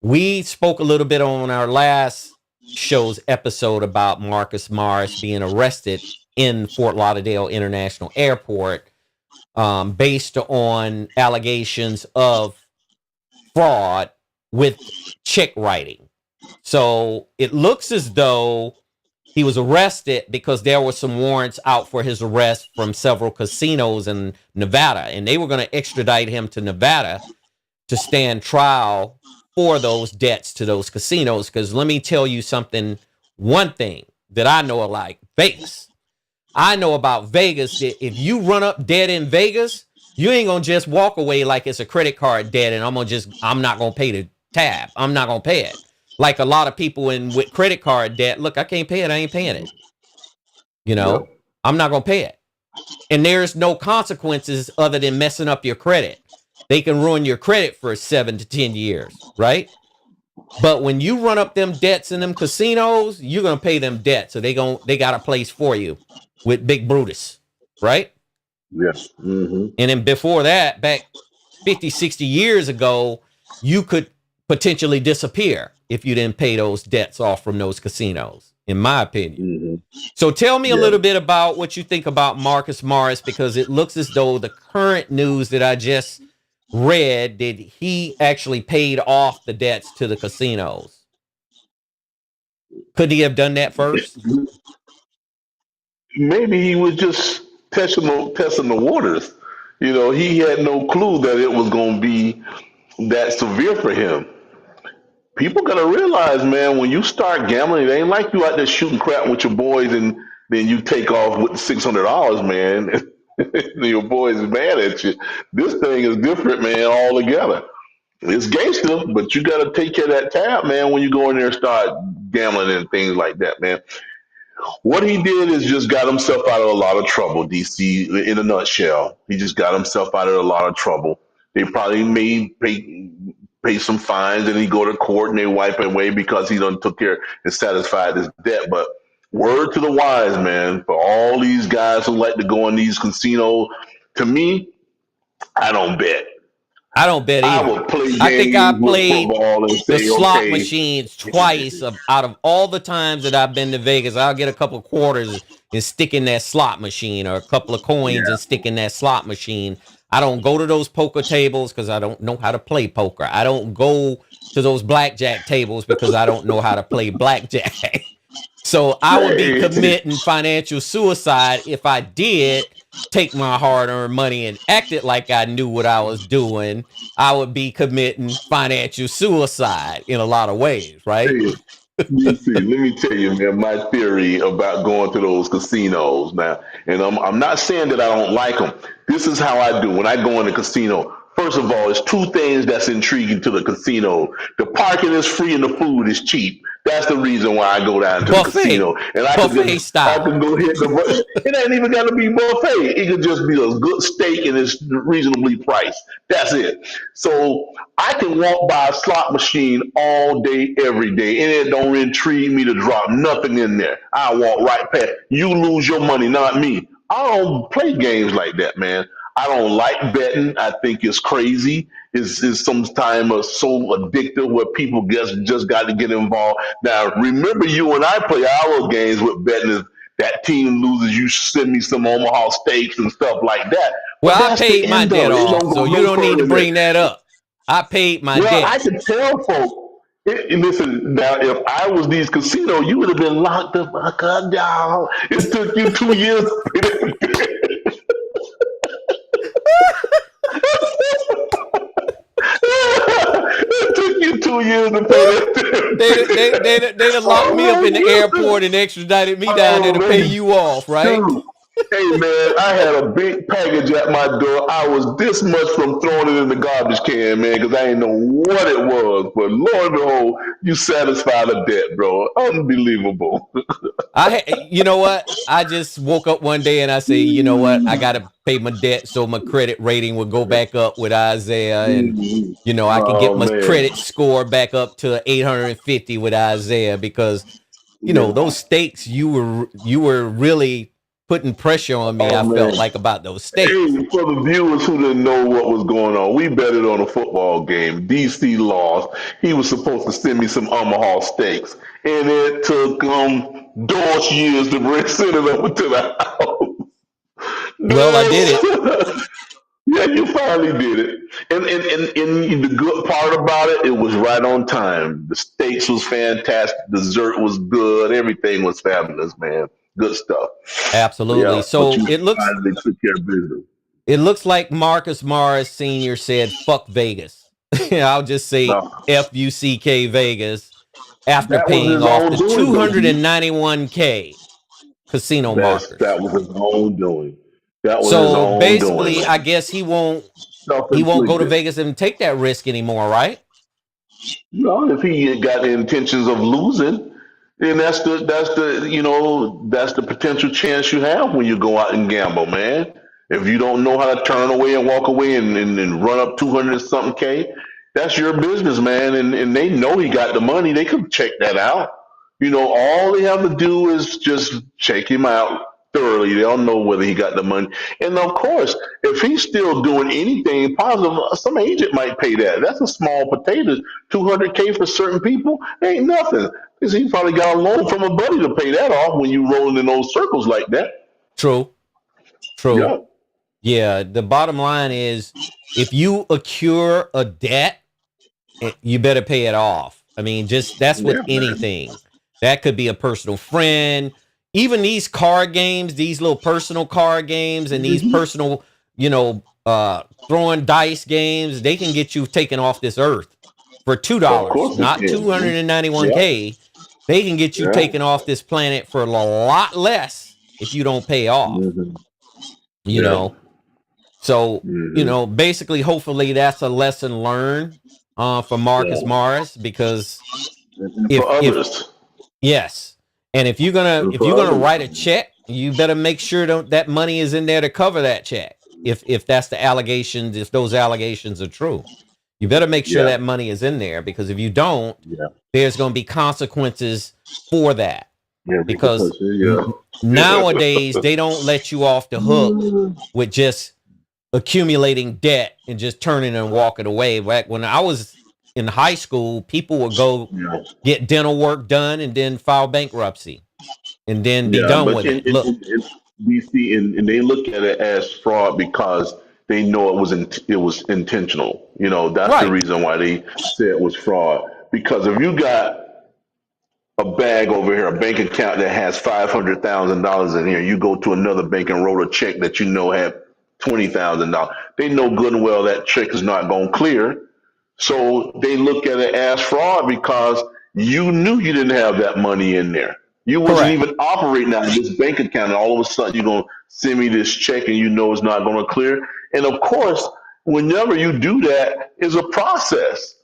We spoke a little bit on our last show's episode about Marcus Morris being arrested in Fort Lauderdale International Airport, based on allegations of fraud with check writing. So it looks as though he was arrested because there were some warrants out for his arrest from several casinos in Nevada, and they were going to extradite him to Nevada to stand trial for those debts to those casinos. Because let me tell you something, one thing that I know, like Vegas. I know about Vegas that if you run up debt in Vegas, you ain't gonna just walk away like it's a credit card debt and I'm not gonna pay the tab. I'm not gonna pay it. Like a lot of people with credit card debt, look, I can't pay it. I ain't paying it. You know, I'm not gonna pay it. And there's no consequences other than messing up your credit. They can ruin your credit for 7 to 10 years, right? But when you run up them debts in them casinos, you're gonna pay them debts. So they got a place for you with Big Brutus, right? Yes. Mm-hmm. And then before that, back 50, 60 years ago, you could potentially disappear if you didn't pay those debts off from those casinos, in my opinion. Mm-hmm. So tell me a little bit about what you think about Marcus Morris, because it looks as though the current news that I just read that he actually paid off the debts to the casinos. Could he have done that first? Maybe he was just testing the waters. He had no clue that it was going to be that severe for him. People got to realize, man, when you start gambling, it ain't like you out there shooting crap with your boys and then you take off with $600, man. And your boys is mad at you. This thing is different, man, altogether. It's gangster, but you got to take care of that tab, man, when you go in there and start gambling and things like that, man. What he did is just got himself out of a lot of trouble, DC, in a nutshell. He just got himself out of a lot of trouble. They probably made pay some fines and he go to court and they wipe it away because he done took care and satisfied his debt. But word to the wise, man, for all these guys who like to go in these casinos, to me, I don't bet. I don't bet I either. would play I think I games with played football and the say, slot okay, machines twice out of all the times that I've been to Vegas. I'll get a couple of quarters and stick in that slot machine, or a couple of coins and yeah, stick in that slot machine. I don't go to those poker tables because I don't know how to play poker. I don't go to those blackjack tables because I don't know how to play blackjack. So I would be hey, committing financial suicide if I did take my hard-earned money and acted like I knew what I was doing. I would be committing financial suicide in a lot of ways, right? hey, DC, let me tell you, man, my theory about going to those casinos now, and I'm not saying that I don't like them. This is how I do when I go in the casino. First of all, it's two things that's intriguing to the casino. The parking is free and the food is cheap. That's the reason why I go down to the Buffet, casino. And buffet I can style. go hit the it ain't even gotta be buffet. It could just be a good steak and it's reasonably priced. That's it. So I can walk by a slot machine all day, every day, and it don't intrigue me to drop nothing in there. I walk right past. You lose your money, not me. I don't play games like that, man. I don't like betting. I think it's crazy. It's sometimes so addictive where people just got to get involved. Now, remember, you and I play our games with betting. Is that team loses, you send me some Omaha steaks and stuff like that. But Well, I that's the paid my end of debt it. It off, don't so go you no don't need to further than that. bring that up. I paid my Well, I debt. can tell folks. Listen, now if I was these casinos, you would have been locked the fuck up, y'all. It took you 2 years. It took you 2 years to pay They done locked me up in the that. airport and extradited me down there Oh to pay man, you off, right? dude. Hey man, I had a big package at my door. I was this much from throwing it in the garbage can, man, because I didn't know what it was. But lo and behold, you satisfied a debt, bro. Unbelievable. You know what? I just woke up one day and I say, you know what? I got to pay my debt so my credit rating will go back up with Isaiah, and I can get Oh my man, credit score back up to 850 with Isaiah, because yeah. those stakes, you were really putting pressure on me. Oh I man. felt like about those stakes. Hey, for the viewers who didn't know what was going on, we betted on a football game. DC lost. He was supposed to send me some Omaha steaks, and it took Doris years to send it over to the house. Well, I did it. Doris, yeah, you finally did it. And the good part about it, it was right on time. The steaks was fantastic. Dessert was good. Everything was fabulous, man. Good stuff. Absolutely. Yeah, but So you finally took care of business. it looks like Marcus Morris Sr. said, "Fuck Vegas." I'll just say No, FUCK Vegas after that was paying his off own the doing, though, D. 291K casino That markers. was his own doing. That was his So own doing, basically, I man. guess he won't go to Self-inflicted. Vegas and take that risk anymore, right? If he had got the intentions of losing, then that's the potential chance you have when you go out and gamble, man. If you don't know how to turn away and walk away and run up 200 and something K, that's your business, man. And they know he got the money. They could check that out. All they have to do is just check him out thoroughly. They'll know whether he got the money. And of course, if he's still doing anything positive, some agent might pay that. That's a small potatoes. 200K for certain people ain't nothing. Because he probably got a loan from a buddy to pay that off when you rolling in those circles like that. True. True. Yeah. Yeah. The bottom line is, if you accrue a debt, you better pay it off. I mean, just that's with Yeah, man. anything. That could be a personal friend. Even these card games, these little personal card games, and these Hmm. personal, throwing dice games, they can get you taken off this earth for Of $2, course it not can. Yeah. 291K. They can get you Yeah. taken off this planet for a lot less if you don't pay off. Hmm. You Yeah. know, so, Hmm. basically, hopefully that's a lesson learned for Marcus Yeah. Morris, because And for if others. yes, and if you're gonna And if for you're gonna others. write a check, you better make sure that money is in there to cover that check. If that's the allegations, if those allegations are true, you better make sure Yeah. that money is in there, because if you don't, Yeah. there's going to be consequences for that. Yeah. Because Yeah. nowadays they don't let you off the hook with just accumulating debt and just turning and walking away. Back when I was in high school, people would go Yeah. get dental work done and then file bankruptcy and then be Yeah, done but with it. Look, in DC, and they look at it as fraud because they know it was intentional. You know, that's the right. reason why they say it was fraud. Because if you got a bag over here, a bank account that has $500,000 in here, you go to another bank and roll a check that you know had $20,000. They know good and well that check is not going to clear. So they look at it as fraud because you knew you didn't have that money in there. You wasn't Correct. even operating out of this bank account, and all of a sudden you're gonna send me this check, and you know it's not gonna clear. And of course, whenever you do that, is a process.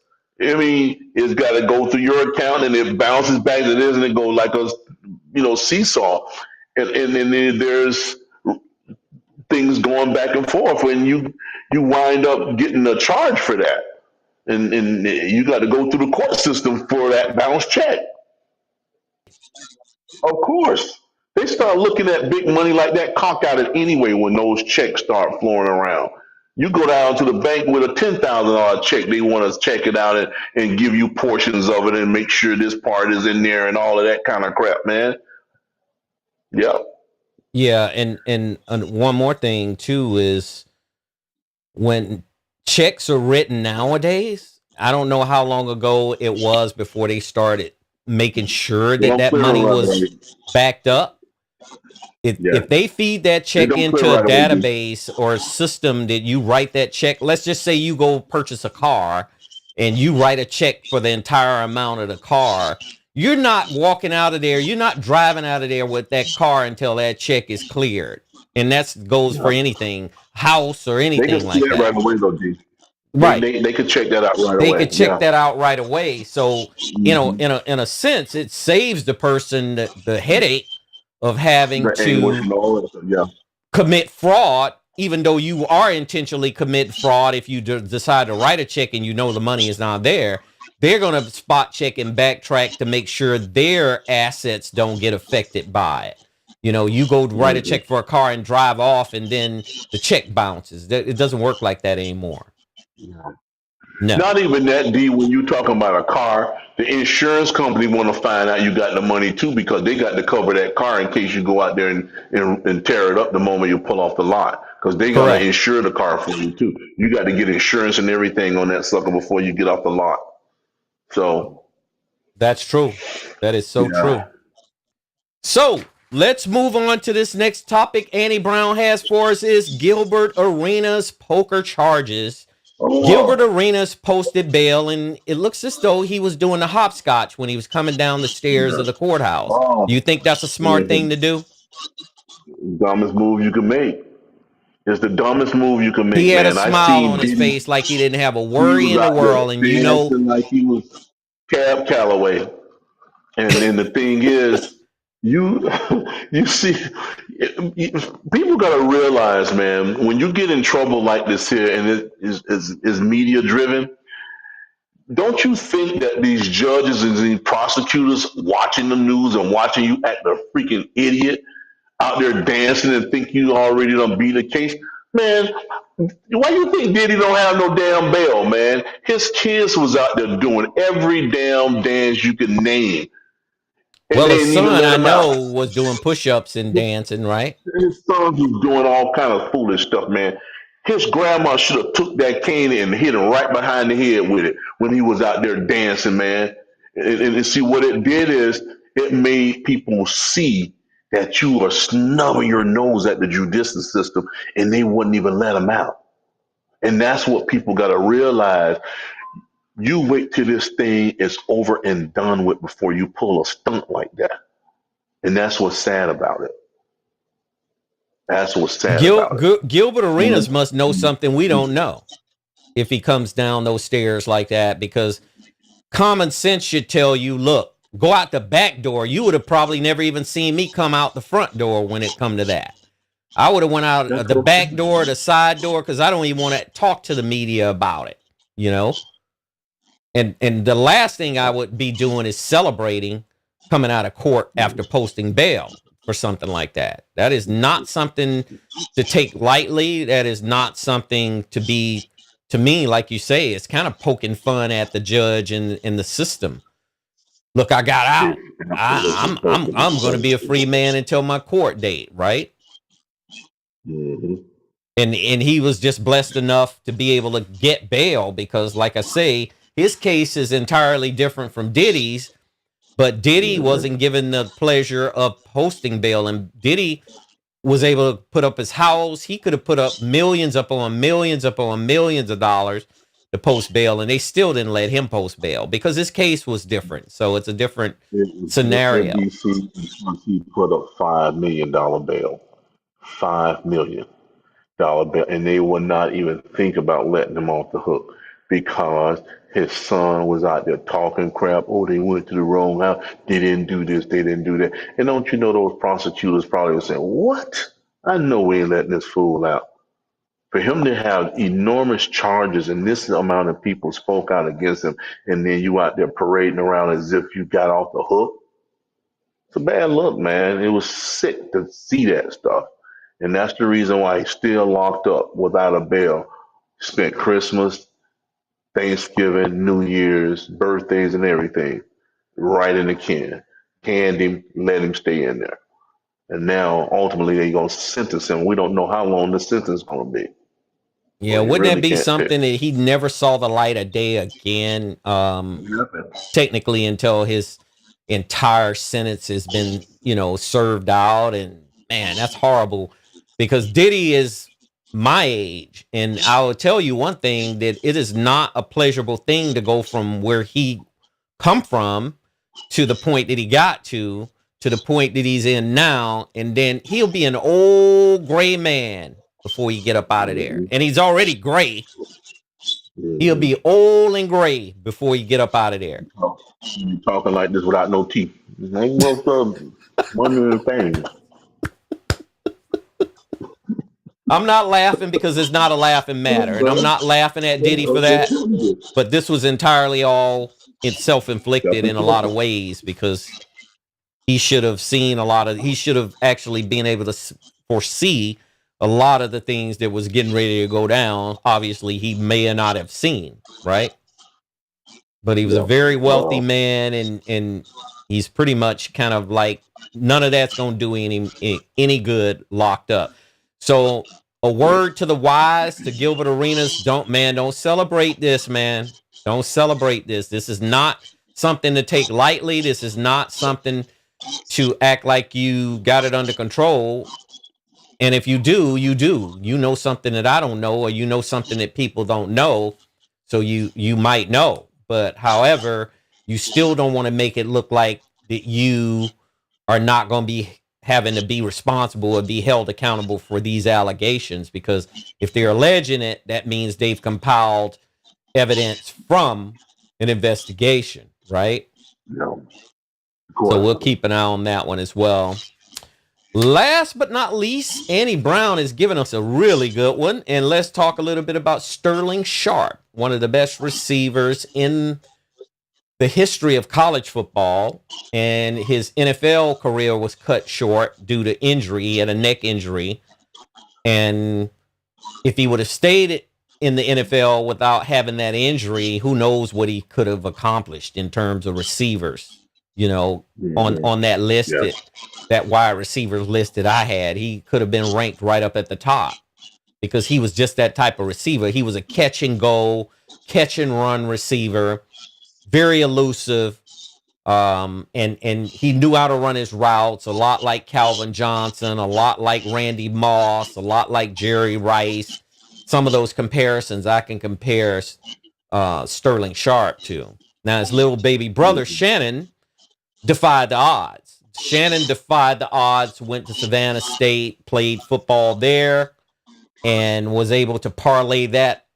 I mean, it's got to go through your account, and it bounces back to this, and it goes like a seesaw, and then there's things going back and forth, and you wind up getting a charge for that, and you got to go through the court system for that bounce check. Of course, they start looking at big money like that cockeyed anyway when those checks start flowing around. You go down to the bank with a $10,000 check, they want to check it out and give you portions of it and make sure this part is in there and all of that kind of crap, man. Yep. Yeah, and one more thing too is when checks are written nowadays, I don't know how long ago it was before they started making sure They that don't that clear money right was away. backed up. Yeah. If they feed that They check don't clear into a right away, dude. database or a system that you write that check, let's just say you go purchase a car and you write a check for the entire amount of the car. You're not walking out of there, you're not driving out of there with that car until that check is cleared. And that goes for Yeah. anything, house or They can anything see like that right that. away, though, G. Right. They could check that out right They could away. check Yeah. that out right away. So, Hmm. in a sense, it saves the person the headache of having The anguish to and all that stuff. Yeah. commit fraud, even though you are intentionally commit fraud. If you decide to write a check and you know the money is not there, they're going to spot check and backtrack to make sure their assets don't get affected by it. You go write a Hmm. check for a car and drive off, and then the check bounces. It doesn't work like that anymore. No. Not even that, D. When you talking about a car, the insurance company want to find out you got the money too because they got to cover that car in case you go out there and tear it up the moment you pull off the lot because they got to Correct. insure the car for you too. You got to get insurance and everything on that sucker before you get off the lot. So That's true. That is so yeah. true. So let's move on to this next topic Annie Brown has for us is Gilbert Arenas poker charges. Gilbert Oh, Arenas posted bail, and it looks as though he was doing the hopscotch when he was coming down the stairs yeah. of the courthouse. Do Oh, you think that's a smart it's thing the to do? dumbest move you can make. It's the dumbest move you can He make, had a man. I smile seen on his Diddy. face like he didn't have a He worry was in the out there world, and dancing like he was Cab Calloway. And the thing is, you you see, people got to realize, man, when you get in trouble like this here, and it is media driven, don't you think that these judges and these prosecutors watching the news and watching you act a freaking idiot out there dancing and think you already done beat the case? Man, why you think Diddy don't have no damn bail, man? His kids was out there doing every damn dance you can name, and well, they his didn't even son let I him out. know was doing push-ups and dancing, right? His sons was doing all kind of foolish stuff, man. His grandma should have took that cane and hit him right behind the head with it when he was out there dancing, man. And see what it did is it made people see that you are snubbing your nose at the judicial system, and they wouldn't even let him out. And that's what people got to realize. You wait till this thing is over and done with before you pull a stunt like that. And that's what's sad about it. That's what's sad about it. Gilbert Arenas Mhm. must know something we don't know if he comes down those stairs like that, because common sense should tell you, look, go out the back door. You would have probably never even seen me come out the front door when it come to that. I would have went out That's the what back door, the side door, because I don't even want to talk to the media about it, you know? And the last thing I would be doing is celebrating coming out of court after posting bail for something like that. That is not something to take lightly. That is not something to be, to me, like you say, it's kind of poking fun at the judge and the system. Look, I got out. I'm going to be a free man until my court date, right? Mhm. And he was just blessed enough to be able to get bail because, like I say, his case is entirely different from Diddy's. But Diddy wasn't given the pleasure of posting bail, and Diddy was able to put up his house. He could have put up millions upon millions upon millions of dollars to post bail, and they still didn't let him post bail because his case was different. So it's a different scenario. NBC put up $5 million bail, $5 million bail, and they would not even think about letting him off the hook because his son was out there talking crap. Oh, they went to the wrong house. They didn't do this. They didn't do that. And don't you know those prosecutors probably were saying, "What? I know we ain't letting this fool out." For him to have enormous charges and this amount of people spoke out against him, and then you out there parading around as if you got off the hook, it's a bad look, man. It was sick to see that stuff. And that's the reason why he's still locked up without a bail. Spent Christmas, Thanksgiving, New Year's, birthdays, and everything right in the can. Canned him, let him stay in there. And now, ultimately, they're going to sentence him. We don't know how long the sentence is going to be. Yeah, Well, you wouldn't that really be can't pick. something that he never saw the light of day again? Technically, until his entire sentence has been, served out. And man, that's horrible because Diddy is my age. And I will tell you one thing, that it is not a pleasurable thing to go from where he come from to the point that he got to the point that he's in now. And then he'll be an old gray man before you get up out of there. And he's already gray. He'll Mhm. be old and gray before you get up out of there. You talking like this without no teeth. Ain't one of the things. I'm not laughing because it's not a laughing matter. And I'm not laughing at Diddy for that. But this was entirely all it's self-inflicted in a lot of ways because he should have seen he should have actually been able to foresee a lot of the things that was getting ready to go down. Obviously, he may not have seen, right? But he was a Yeah. very wealthy man, and he's pretty much kind of like none of that's going to do any good locked up. So a word to the wise, to Gilbert Arenas, don't celebrate this, man. Don't celebrate this. This is not something to take lightly. This is not something to act like you got it under control. And if you do, you do. You know something that I don't know, or you know something that people don't know. So you might know. But however, you still don't want to make it look like that you are not going to be having to be responsible or be held accountable for these allegations, because if they're alleging it, that means they've compiled evidence from an investigation, right? Yeah. Of So course. we'll keep an eye on that one as well. Last but not least, Annie Brown has given us a really good one. And let's talk a little bit about Sterling Sharpe, one of the best receivers in the history of college football. And his NFL career was cut short due to injury. He had a neck injury. And if he would have stayed in the NFL without having that injury, who knows what he could have accomplished in terms of receivers, Mhm. on that list, Yeah. that wide receivers list that I had. He could have been ranked right up at the top. because he was just that type of receiver. He was a catch and go, catch and run receiver, very elusive. And he knew how to run his routes, a lot like Calvin Johnson, a lot like Randy Moss, a lot like Jerry Rice. Some of those comparisons I can compare Sterling Sharpe to. Now, his little baby brother, Shannon, defied the odds. Shannon defied the odds, went to Savannah State, played football there, and was able to parlay that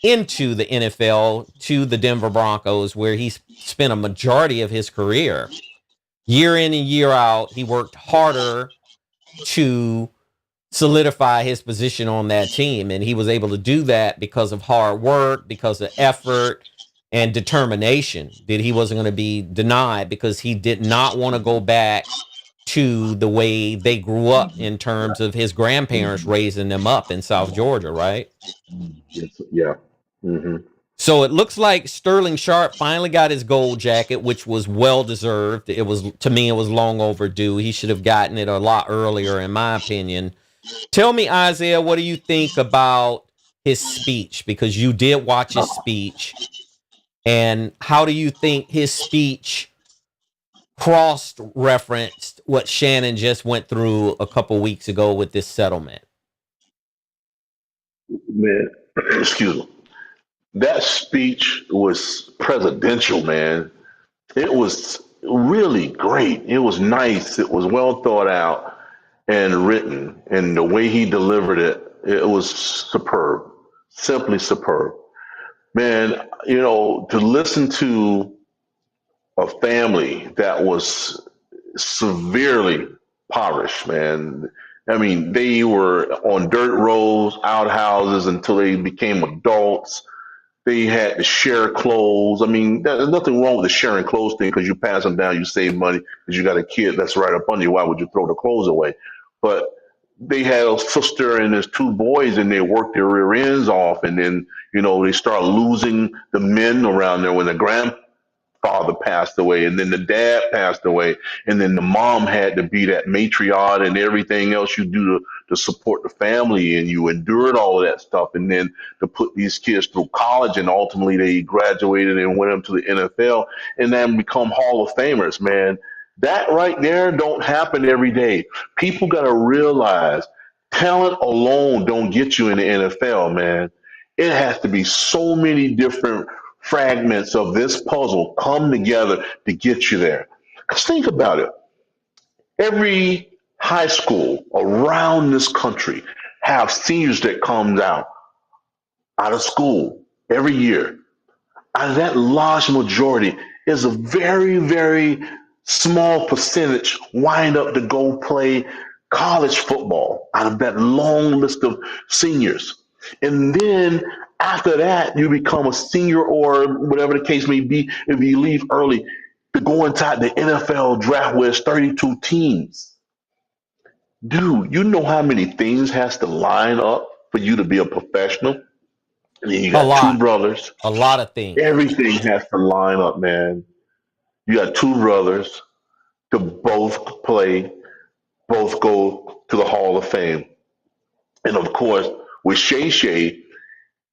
into the NFL to the Denver Broncos, where he spent a majority of his career. Year in and year out, he worked harder to solidify his position on that team. And he was able to do that because of hard work, because of effort and determination that he wasn't going to be denied, because he did not want to go back to the way they grew up in terms of his grandparents raising them up in South Georgia, right? Yeah. Mm-hmm. So it looks like Sterling Sharpe finally got his gold jacket, which was well deserved. It was, to me, it was long overdue. He should have gotten it a lot earlier, in my opinion. Tell me, Isaiah, what do you think about his speech? Because you did watch his speech. And how do you think his speech cross-referenced what Shannon just went through a couple weeks ago with this settlement? Man, excuse me. That speech was presidential, man. It was really great. It was nice. It was well thought out and written. And the way he delivered it, it was superb. Simply superb. Man, to listen to a family that was severely impoverished, man. I mean, they were on dirt roads, outhouses until they became adults. They had to share clothes. I mean, there's nothing wrong with the sharing clothes thing because you pass them down, you save money because you got a kid that's right up under you. Why would you throw the clothes away? But they had a sister and there's two boys and they worked their rear ends off. And then, they start losing the men around there when the grandfather passed away and then the dad passed away. And then the mom had to be that matriarch and everything else you do to support the family. And you endured all of that stuff. And then to put these kids through college and ultimately they graduated and went up to the NFL and then become Hall of Famers, man. That right there don't happen every day. People got to realize talent alone don't get you in the NFL, man. It has to be so many different fragments of this puzzle come together to get you there. Because think about it. Every high school around this country have seniors that comes out of school every year. Out of that large majority is a very, very small percentage wind up to go play college football out of that long list of seniors. And then after that, you become a senior or whatever the case may be, if you leave early to go inside the NFL draft where it's 32 teams. Dude, you know how many things has to line up for you to be a professional? And then you A got two lot. brothers. A lot of things. Everything has to line up, man. You got two brothers to both play, both go to the Hall of Fame. And of course, with Shay,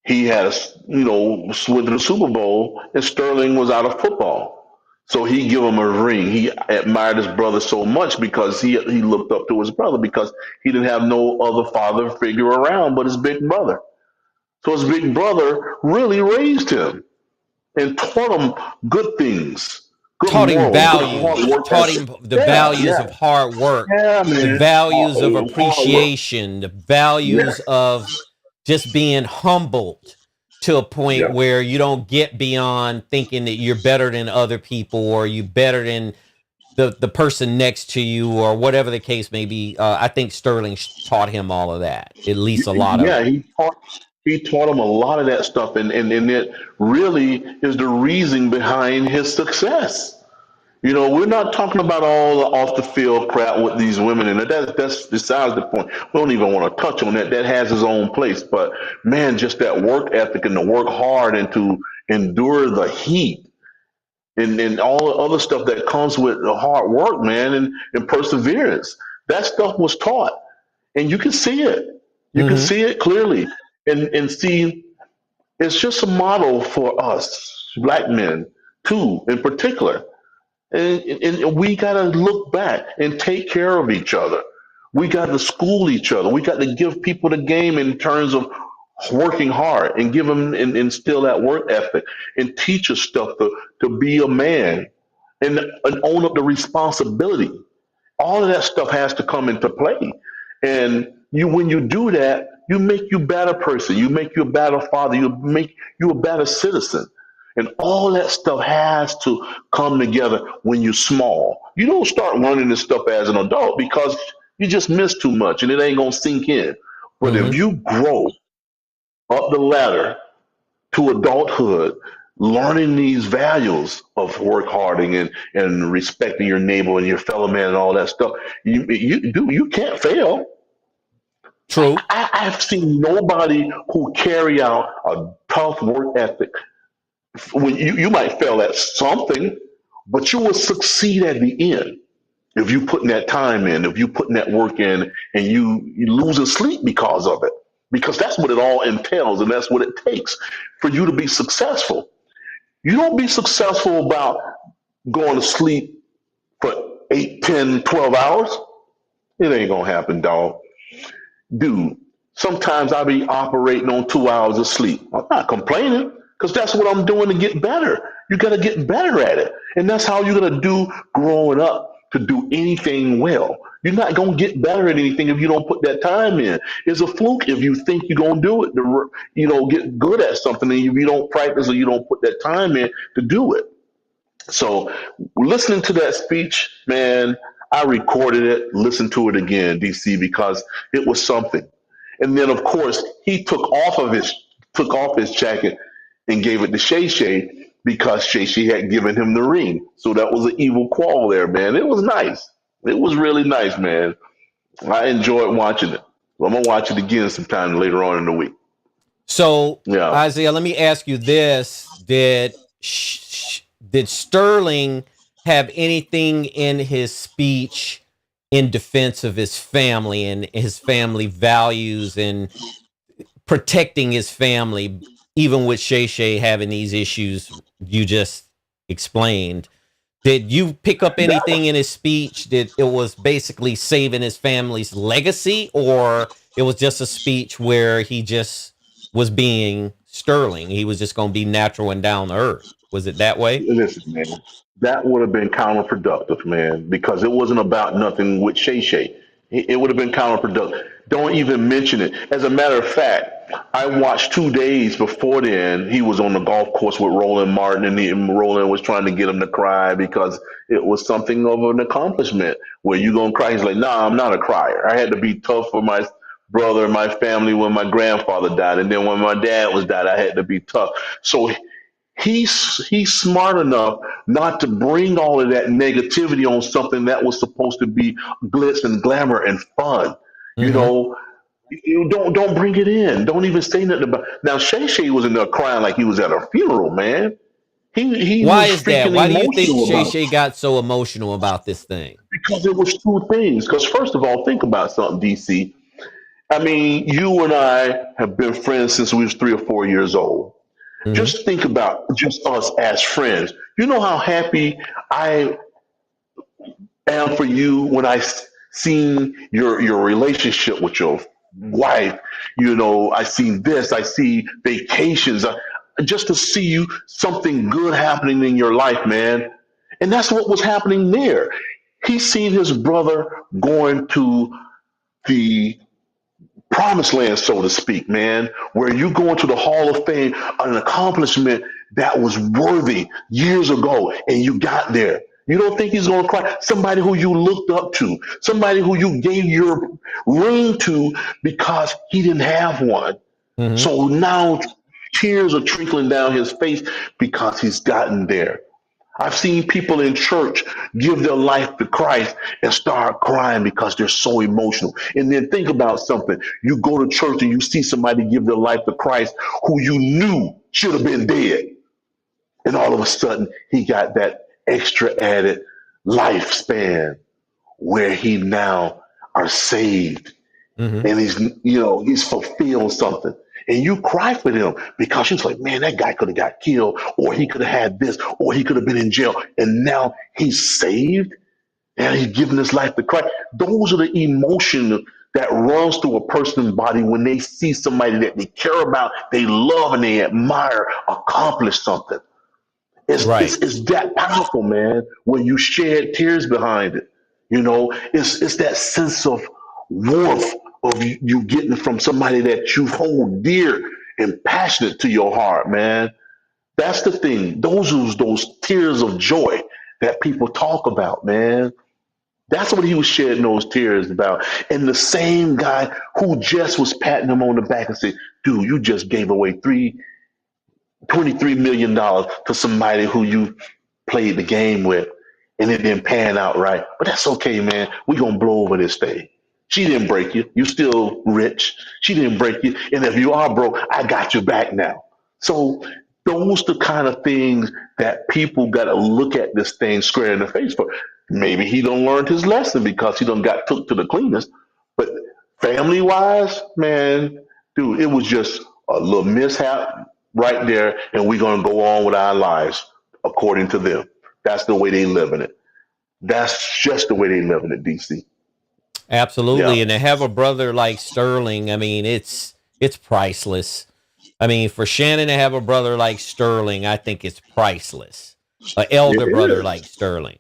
he has, went to the Super Bowl and Sterling was out of football. So he give him a ring. He admired his brother so much because he looked up to his brother because he didn't have no other father figure around but his big brother. So his big brother really raised him and taught him good things, good Taught him morals, good hard values, work taught ethic. him the Yeah, values yeah, of hard work, yeah, the man. values of Hard work. appreciation, the values Yes, of just being humbled to a point yeah. where you don't get beyond thinking that you're better than other people or you better than the person next to you or whatever the case may be. I think Sterling taught him all of that, at least a lot of Yeah, it. he taught him a lot of that stuff, and it really is the reason behind his success. We're not talking about all the off the field crap with these women, and that's besides the point. We don't even want to touch on that. That has its own place. But man, just that work ethic and to work hard and to endure the heat and all the other stuff that comes with the hard work, man, and perseverance. That stuff was taught, and you can see it. You can Mm-hmm. see it clearly, and see it's just a model for us black men too, in particular. And we got to look back and take care of each other. We got to school each other. We got to give people the game in terms of working hard and give them and instill that work ethic and teach us stuff to be a man and own up the responsibility. All of that stuff has to come into play. And when you do that, you make you a better person. You make you a better father. You make you a better citizen. And all that stuff has to come together when you're small. You don't start learning this stuff as an adult because you just miss too much and it ain't gonna sink in. But if Mm-hmm. you grow up the ladder to adulthood, learning these values of work harding and respecting your neighbor and your fellow man and all that stuff, you can't fail. True. I've seen nobody who carry out a tough work ethic. When you might fail at something, but you will succeed at the end if you putting that time in, if you putting that work in, and you losing sleep because of it, because that's what it all entails, and that's what it takes for you to be successful. You don't be successful about going to sleep for 8, 10, 12 hours. It ain't gonna happen, dog. Dude, sometimes I be operating on 2 hours of sleep. I'm not complaining because that's what I'm doing to get better. You got to get better at it. And that's how you're going to do growing up to do anything well. You're not going to get better at anything if you don't put that time in. It's a fluke if you think you're going to do it, to, get good at something and if you don't practice or you don't put that time in to do it. So listening to that speech, man, I recorded it, listened to it again, DC, because it was something. And then of course he took off his jacket and gave it to Shay Shay because Shay Shay had given him the ring. So that was an evil qual there, man. It was nice. It was really nice, man. I enjoyed watching it. I'm gonna watch it again sometime later on in the week. So, Yeah. Isaiah, let me ask you this: did Sterling have anything in his speech in defense of his family and his family values and protecting his family, even with Shay Shay having these issues you just explained? Did you pick up That anything in his speech that it was basically saving his family's legacy, or it was just a speech where he just was being Sterling? He was just going to be natural and down to earth. Was it that way? Listen, man, that would have been counterproductive, man, because it wasn't about nothing with Shay Shay. It would have been counterproductive. Don't even mention it. As a matter of fact, I watched 2 days before then. He was on the golf course with Roland Martin, and Roland was trying to get him to cry because it was something of an accomplishment. Where you gonna cry? He's like, "Nah, I'm not a crier. I had to be tough for my brother and my family when my grandfather died, and then when my dad was died, I had to be tough." So he's smart enough not to bring all of that negativity on something that was supposed to be glitz and glamour and fun. You Mm-hmm. know, you don't bring it in. Don't even say nothing about. Now Shay Shay was in there crying like he was at a funeral, man. He Why was is that? freaking Why do you think emotional Shay about it Shay got so emotional about this thing? because it was two things. Because first of all, think about something, DC. I mean, you and I have been friends since we was 3 or 4 years old. Mm-hmm. Just think about just us as friends. You know how happy I am for you when seen your relationship with your wife. I seen this. I see vacations. Just to see you something good happening in your life, man. And that's what was happening there. He seen his brother going to the promised land, so to speak, man, where you go into the Hall of Fame, an accomplishment that was worthy years ago, and you got there. You don't think he's going to cry? Somebody who you looked up to, somebody who you gave your ring to because he didn't have one. Mm-hmm. So now tears are trickling down his face because he's gotten there. I've seen people in church give their life to Christ and start crying because they're so emotional. And then think about something. You go to church and you see somebody give their life to Christ who you knew should have been dead. And all of a sudden, he got that extra added lifespan where he now are saved Mm-hmm. and he's fulfilled something. And you cry for them because you're like, man, that guy could have got killed, or he could have had this, or he could have been in jail. And now he's saved and he's given his life to Christ. Those are the emotion that runs through a person's body when they see somebody that they care about, they love, and they admire accomplish something. Right. It's that powerful, man, when you shed tears behind it. It's that sense of warmth of you getting from somebody that you hold dear and passionate to your heart, man. That's the thing. Those tears of joy that people talk about, man. That's what he was shedding those tears about. And the same guy who just was patting him on the back and said, dude, you just gave away $23 million to somebody who you played the game with, and it didn't pan out right. But that's okay, man. We're going to blow over this thing. She didn't break you. You still rich. She didn't break you. And if you are broke, I got you back now. So those the kind of things that people got to look at this thing square in the face for. Maybe he don't learned his lesson because he done got took to the cleanest. But family wise, man, dude, it was just a little mishap right there, and we're gonna go on with our lives according to them. That's the way they live in it. That's just the way they live in it, DC. Absolutely. Yeah. And to have a brother like Sterling, I mean, it's priceless. I mean, for Shannon to have a brother like Sterling, I think it's priceless. An It elder brother is. like Sterling.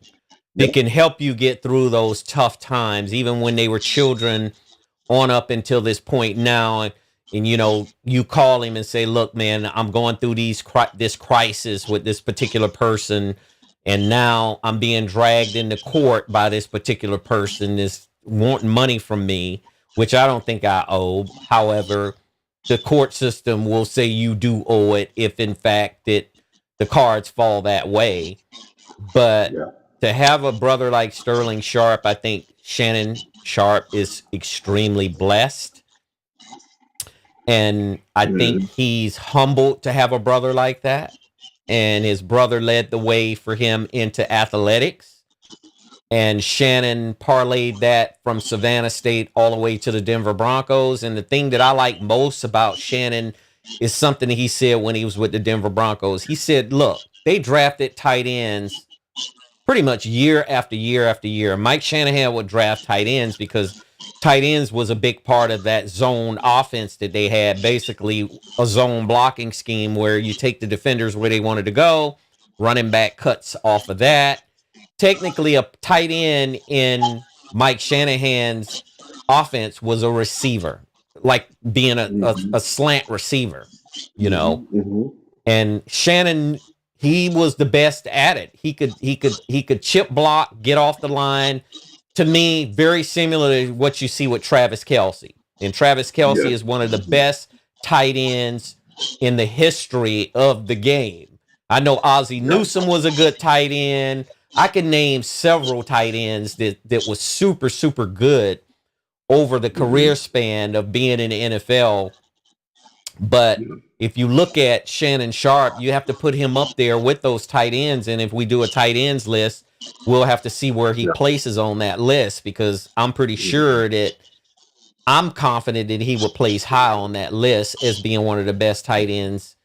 Yeah. It can help you get through those tough times, even when they were children on up until this point now. And you call him and say, look, man, I'm going through this crisis with this particular person. And now I'm being dragged into court by this particular person that's wanting money from me, which I don't think I owe. However, the court system will say you do owe it if in fact the cards fall that way. But Yeah. to have a brother like Sterling Sharpe, I think Shannon Sharpe is extremely blessed. And I think Mhm. he's humbled to have a brother like that. And his brother led the way for him into athletics. And Shannon parlayed that from Savannah State all the way to the Denver Broncos. And the thing that I like most about Shannon is something he said when he was with the Denver Broncos. He said, look, they drafted tight ends pretty much year after year after year. Mike Shanahan would draft tight ends because tight ends was a big part of that zone offense that they had, basically a zone blocking scheme where you take the defenders where they wanted to go, running back cuts off of that. Technically, a tight end in Mike Shanahan's offense was a receiver, like being a Mhm. slant receiver, you know. Mhm. Mhm. And Shannon, he was the best at it. He could chip block, get off the line. To me, very similar to what you see with Travis Kelce. And Travis Kelce Yes. is one of the best tight ends in the history of the game. I know Ozzie Yeah. Newsome was a good tight end. I can name several tight ends that was super, super good over the career Mhm. span of being in the NFL. But Yeah. if you look at Shannon Sharpe, you have to put him up there with those tight ends. And if we do a tight ends list, we'll have to see where he Yeah. places on that list, because I'm pretty sure that I'm confident that he would place high on that list as being one of the best tight ends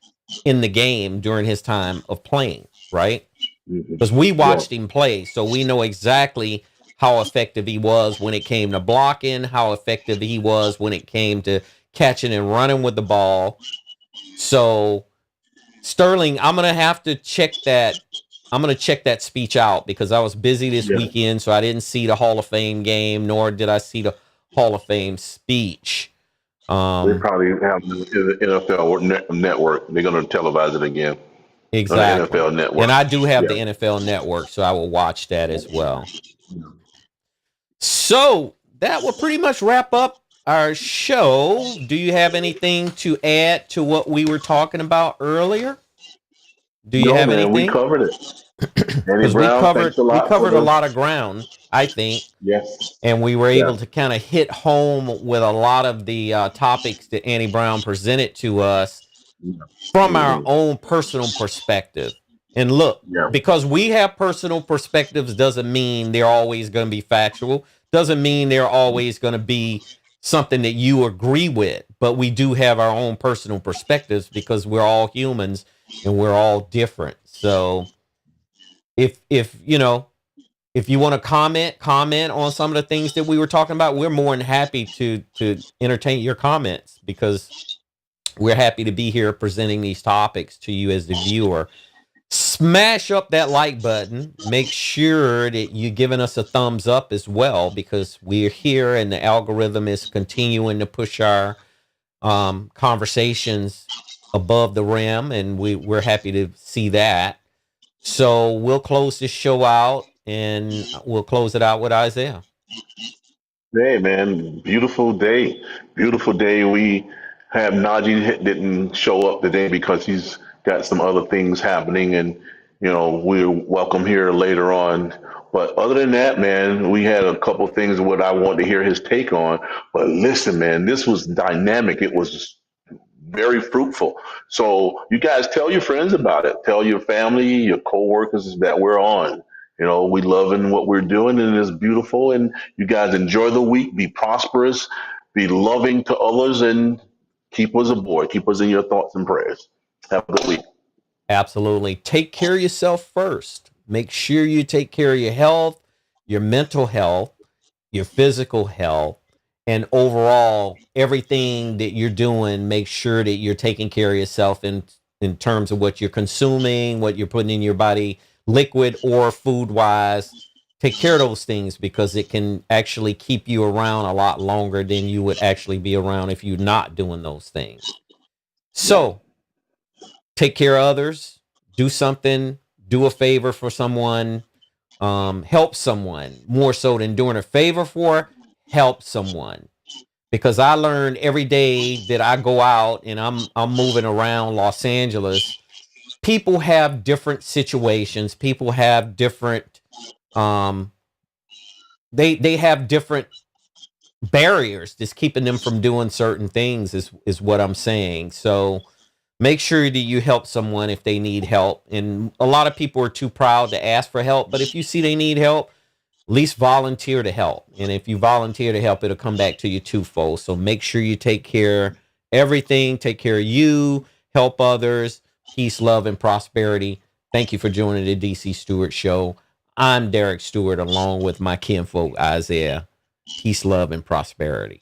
in the game during his time of playing, right? Mhm. Because we Yeah. watched him play, so we know exactly how effective he was when it came to blocking, how effective he was when it came to catching and running with the ball. So Sterling, I'm gonna have to check that. I'm gonna check that speech out because I was busy this Yeah. weekend, so I didn't see the Hall of Fame game, nor did I see the Hall of Fame speech. They Um, probably have the NFL network. They're going to televise it again on the exactly. NFL And network. I do have Yeah. the NFL Network, so I will watch that as well. So that will pretty much wrap up our show. Do you have anything to add to what we were talking about earlier? Do you No, have man, we anything? covered it. Eddie Because we Brown, thanks covered a we lot for covered a the. lot of ground, I think, Yes. and we were Yeah. able to kind of hit home with a lot of the topics that Annie Brown presented to us from our Mhm. own personal perspective. And look, Yeah. because we have personal perspectives doesn't mean they're always going to be factual. Doesn't mean they're always going to be something that you agree with, but we do have our own personal perspectives because we're all humans and we're all different. So if you know, if you want to comment on some of the things that we were talking about, we're more than happy to entertain your comments, because we're happy to be here presenting these topics to you as the viewer. Smash up that like button. Make sure that you're giving us a thumbs up as well, because we're here and the algorithm is continuing to push our conversations above the rim, and we're happy to see that. So we'll close this show out, and we'll close it out with Isaiah. Hey man, beautiful day. Beautiful day. We have Najee didn't show up today because he's got some other things happening, and we're welcome here later on. But other than that, man, we had a couple things what I want to hear his take on. But listen, man, this was dynamic. It was very fruitful. So you guys tell your friends about it. Tell your family, your coworkers that we're on. We loving what we're doing, and it's beautiful. And you guys enjoy the week. Be prosperous. Be loving to others, and keep us aboard. Keep us in your thoughts and prayers. Have a good week. Absolutely. Take care of yourself first. Make sure you take care of your health, your mental health, your physical health, and overall everything that you're doing. Make sure that you're taking care of yourself in terms of what you're consuming, what you're putting in your body, liquid or food wise. Take care of those things, because it can actually keep you around a lot longer than you would actually be around if you're not doing those things. So take care of others, do something, do a favor for someone, help someone more so than doing a favor for. Help someone, because I learn every day that I go out and I'm moving around Los Angeles. People have different situations. People have different um, they have different barriers that's keeping them from doing certain things. Is what I'm saying. So make sure that you help someone if they need help. And a lot of people are too proud to ask for help, but if you see they need help, at least volunteer to help. And if you volunteer to help, it'll come back to you twofold. So make sure you take care of everything. Take care of you, help others. Peace, love, and prosperity. Thank you for joining the DC Stewart Show. I'm Derek Stewart, along with my kinfolk Isaiah. Peace, love, and prosperity.